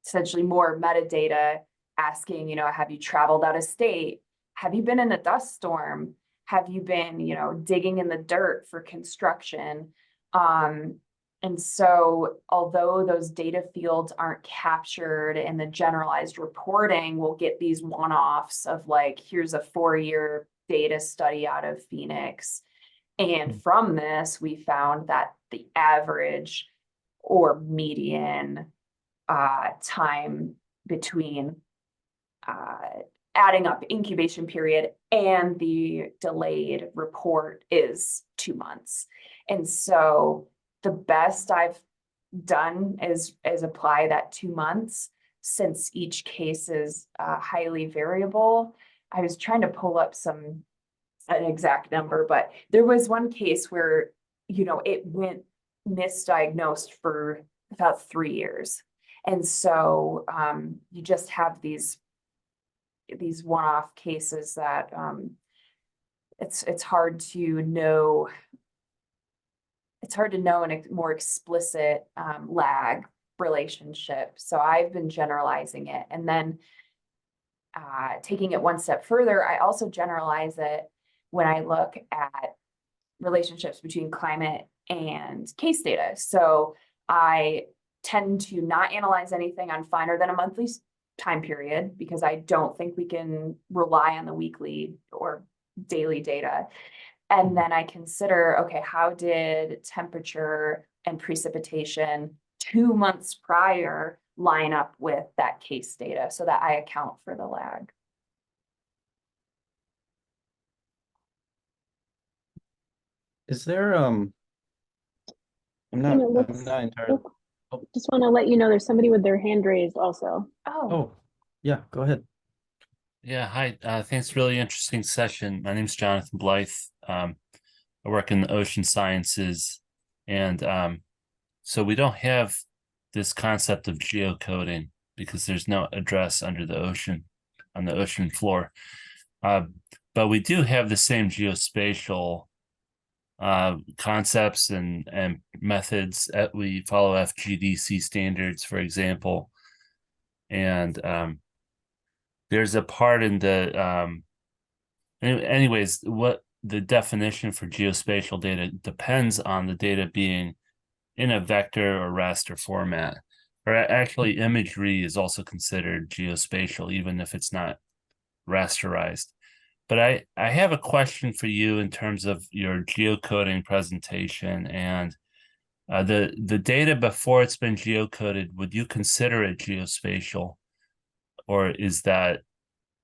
essentially more metadata asking, you know, have you traveled out of state? Have you been in a dust storm? Have you been, you know, digging in the dirt for construction? And so although those data fields aren't captured in the generalized reporting, we'll get these one-offs of like, here's a 4-year data study out of Phoenix. And from this, we found that the average or median time between adding up incubation period and the delayed report is 2 months. And so the best I've done is apply that 2 months, since each case is highly variable. I was trying to pull up an exact number, but there was one case where, you know, it went misdiagnosed for about 3 years. And so you just have these one-off cases that it's hard to know. It's hard to know a more explicit lag relationship. So I've been generalizing it, and then taking it one step further, I also generalize it when I look at relationships between climate and case data. So I tend to not analyze anything on finer than a monthly time period, because I don't think we can rely on the weekly or daily data. And then I consider, okay, how did temperature and precipitation 2 months prior line up with that case data, so that I account for the lag. Is there I'm And it looks, not entirely. just want to let you know there's somebody with their hand raised also. Oh, yeah, go ahead. Yeah, hi. Thanks. Really interesting session. My name's Jonathan Blythe. I work in the ocean sciences, and so we don't have this concept of geocoding because there's no address under the ocean, on the ocean floor. But we do have the same geospatial concepts and methods. We follow FGDC standards, for example, and there's a part in the anyways, what the definition for geospatial data depends on the data being in a vector or raster format. Or actually, imagery is also considered geospatial, even if it's not rasterized. But I have a question for you in terms of your geocoding presentation and the data before it's been geocoded. Would you consider it geospatial, or is that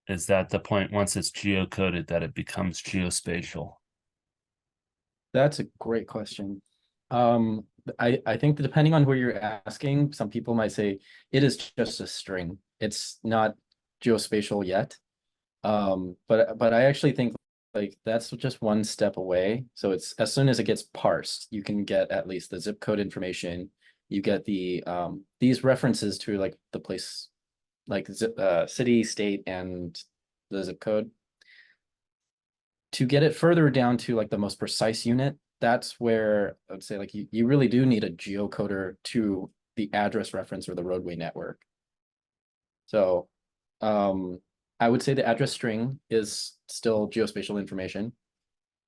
the point once it's geocoded that it becomes geospatial? That's a great question. I think that depending on where you're asking, some people might say it is just a string. It's not geospatial yet. But I actually think like that's just one step away. So it's as soon as it gets parsed, you can get at least the zip code information. You get the these references to like the place, like city, state, and the zip code. To get it further down to like the most precise unit, that's where I would say like you really do need a geocoder to the address reference or the roadway network. So I would say the address string is still geospatial information.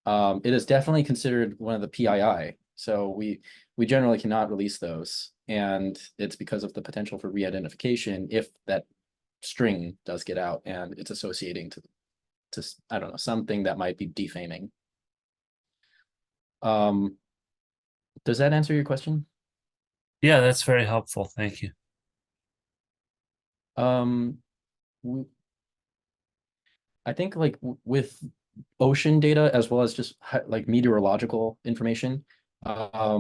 It is definitely considered one of the PII. So we generally cannot release those. And it's because of the potential for re-identification if that string does get out and it's associating to I don't know, something that might be defaming. Does that answer your question? Yeah, that's very helpful. Thank you. I think like with ocean data as well as just like meteorological information, how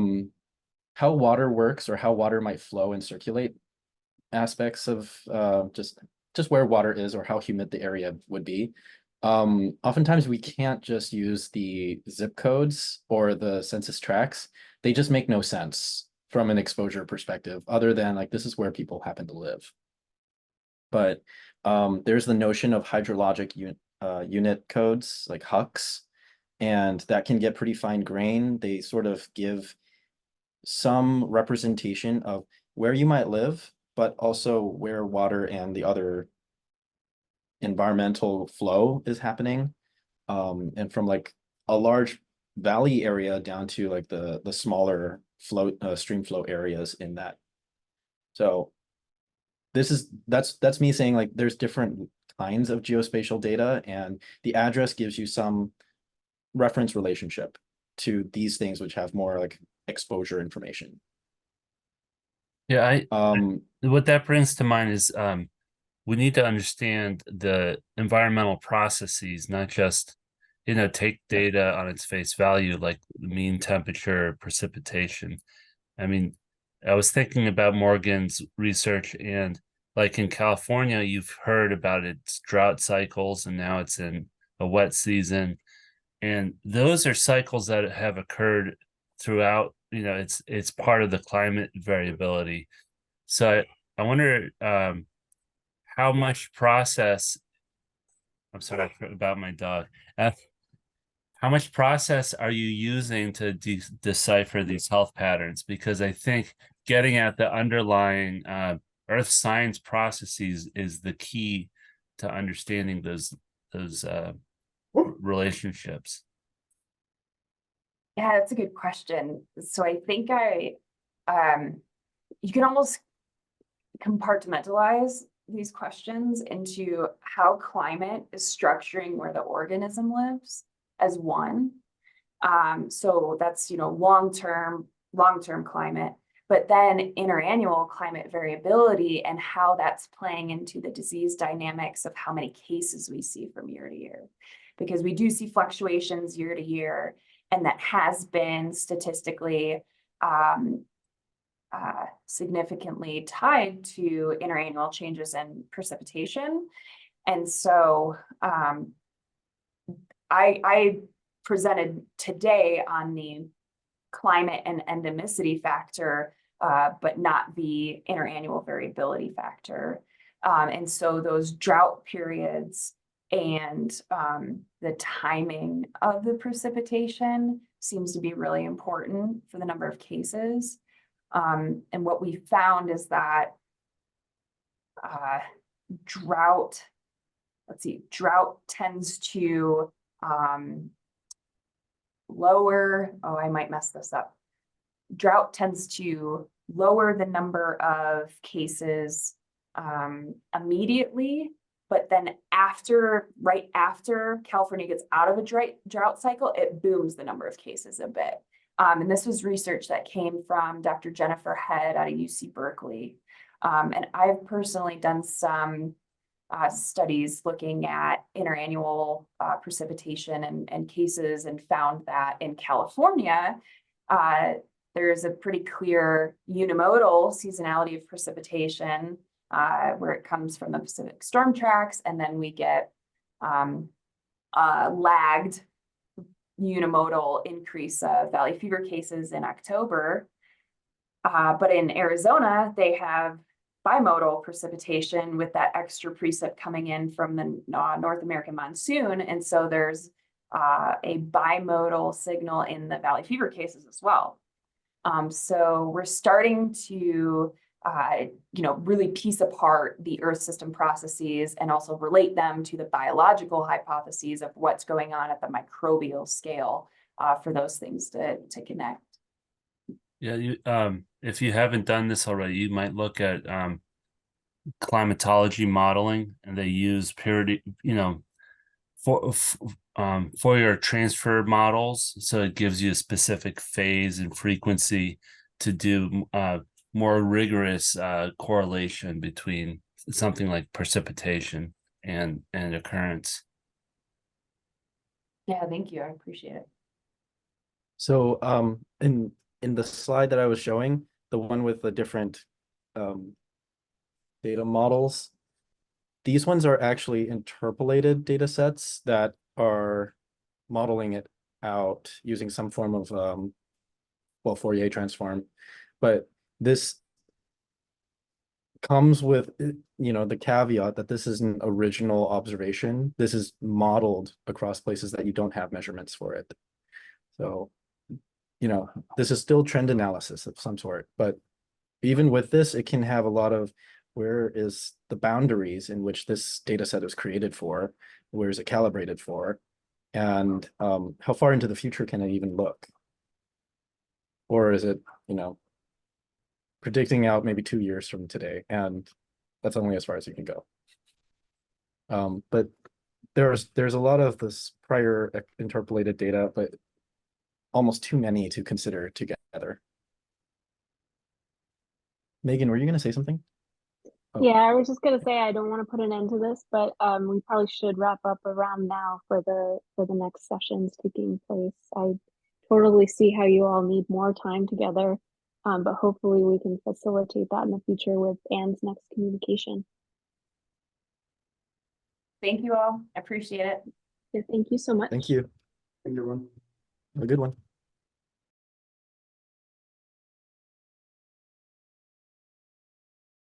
water works or how water might flow and circulate aspects of just where water is or how humid the area would be. Oftentimes we can't just use the zip codes or the census tracts. They just make no sense from an exposure perspective, other than like this is where people happen to live. But there's the notion of hydrologic unit codes like HUCs, and that can get pretty fine grained. They sort of give some representation of where you might live, but also where water and the other environmental flow is happening. And from like a large valley area down to like the smaller stream flow areas in that. So that's me saying like there's different kinds of geospatial data, and the address gives you some reference relationship to these things which have more like exposure information. Yeah, what that brings to mind is we need to understand the environmental processes, not just take data on its face value like mean temperature, precipitation. I mean, I was thinking about Morgan's research, and like in California, you've heard about its drought cycles, and now it's in a wet season. And those are cycles that have occurred throughout, it's part of the climate variability. So I wonder how much process, I'm sorry about my dog. how much process are you using to decipher these health patterns? Because I think getting at the underlying earth science processes is the key to understanding those relationships. Yeah, that's a good question. So I think you can almost compartmentalize these questions into how climate is structuring where the organism lives as one. So that's, long-term climate, but then interannual climate variability and how that's playing into the disease dynamics of how many cases we see from year to year. Because we do see fluctuations year to year, and that has been statistically significantly tied to interannual changes in precipitation. And so I presented today on the climate and endemicity factor, but not the interannual variability factor. And so those drought periods and the timing of the precipitation seems to be really important for the number of cases. And what we found is that drought tends to I might mess this up. Drought tends to lower the number of cases immediately, but then right after California gets out of a drought cycle, it booms the number of cases a bit. And this was research that came from Dr. Jennifer Head out of UC Berkeley. And I've personally done some studies looking at interannual precipitation and cases, and found that in California, there's a pretty clear unimodal seasonality of precipitation where it comes from the Pacific storm tracks, and then we get lagged unimodal increase of valley fever cases in October. But in Arizona, they have bimodal precipitation with that extra precip coming in from the North American monsoon. And so there's a bimodal signal in the valley fever cases as well. So we're starting to really piece apart the Earth system processes and also relate them to the biological hypotheses of what's going on at the microbial scale for those things to connect. Yeah, if you haven't done this already, you might look at climatology modeling, and they use Fourier transfer models, so it gives you a specific phase and frequency to do more rigorous correlation between something like precipitation and occurrence. Yeah, thank you. I appreciate it. So in the slide that I was showing, the one with the different data models, these ones are actually interpolated data sets that are modeling it out using some form of Fourier transform. But this comes with the caveat that this is an original observation. This is modeled across places that you don't have measurements for it. So this is still trend analysis of some sort, but even with this, it can have a lot of where is the boundaries in which this data set was created for, where is it calibrated for, and how far into the future can it even look? Or is it, predicting out maybe 2 years from today, and that's only as far as you can go. But there's a lot of this prior interpolated data, but almost too many to consider together. Megan, were you going to say something? Oh. Yeah, I was just gonna say I don't want to put an end to this, but we probably should wrap up around now for the next sessions taking place. I totally see how you all need more time together, but hopefully we can facilitate that in the future with Anne's next communication. Thank you all. I appreciate it. Yeah, thank you so much. Thank you. Thank you, everyone. Have a good one.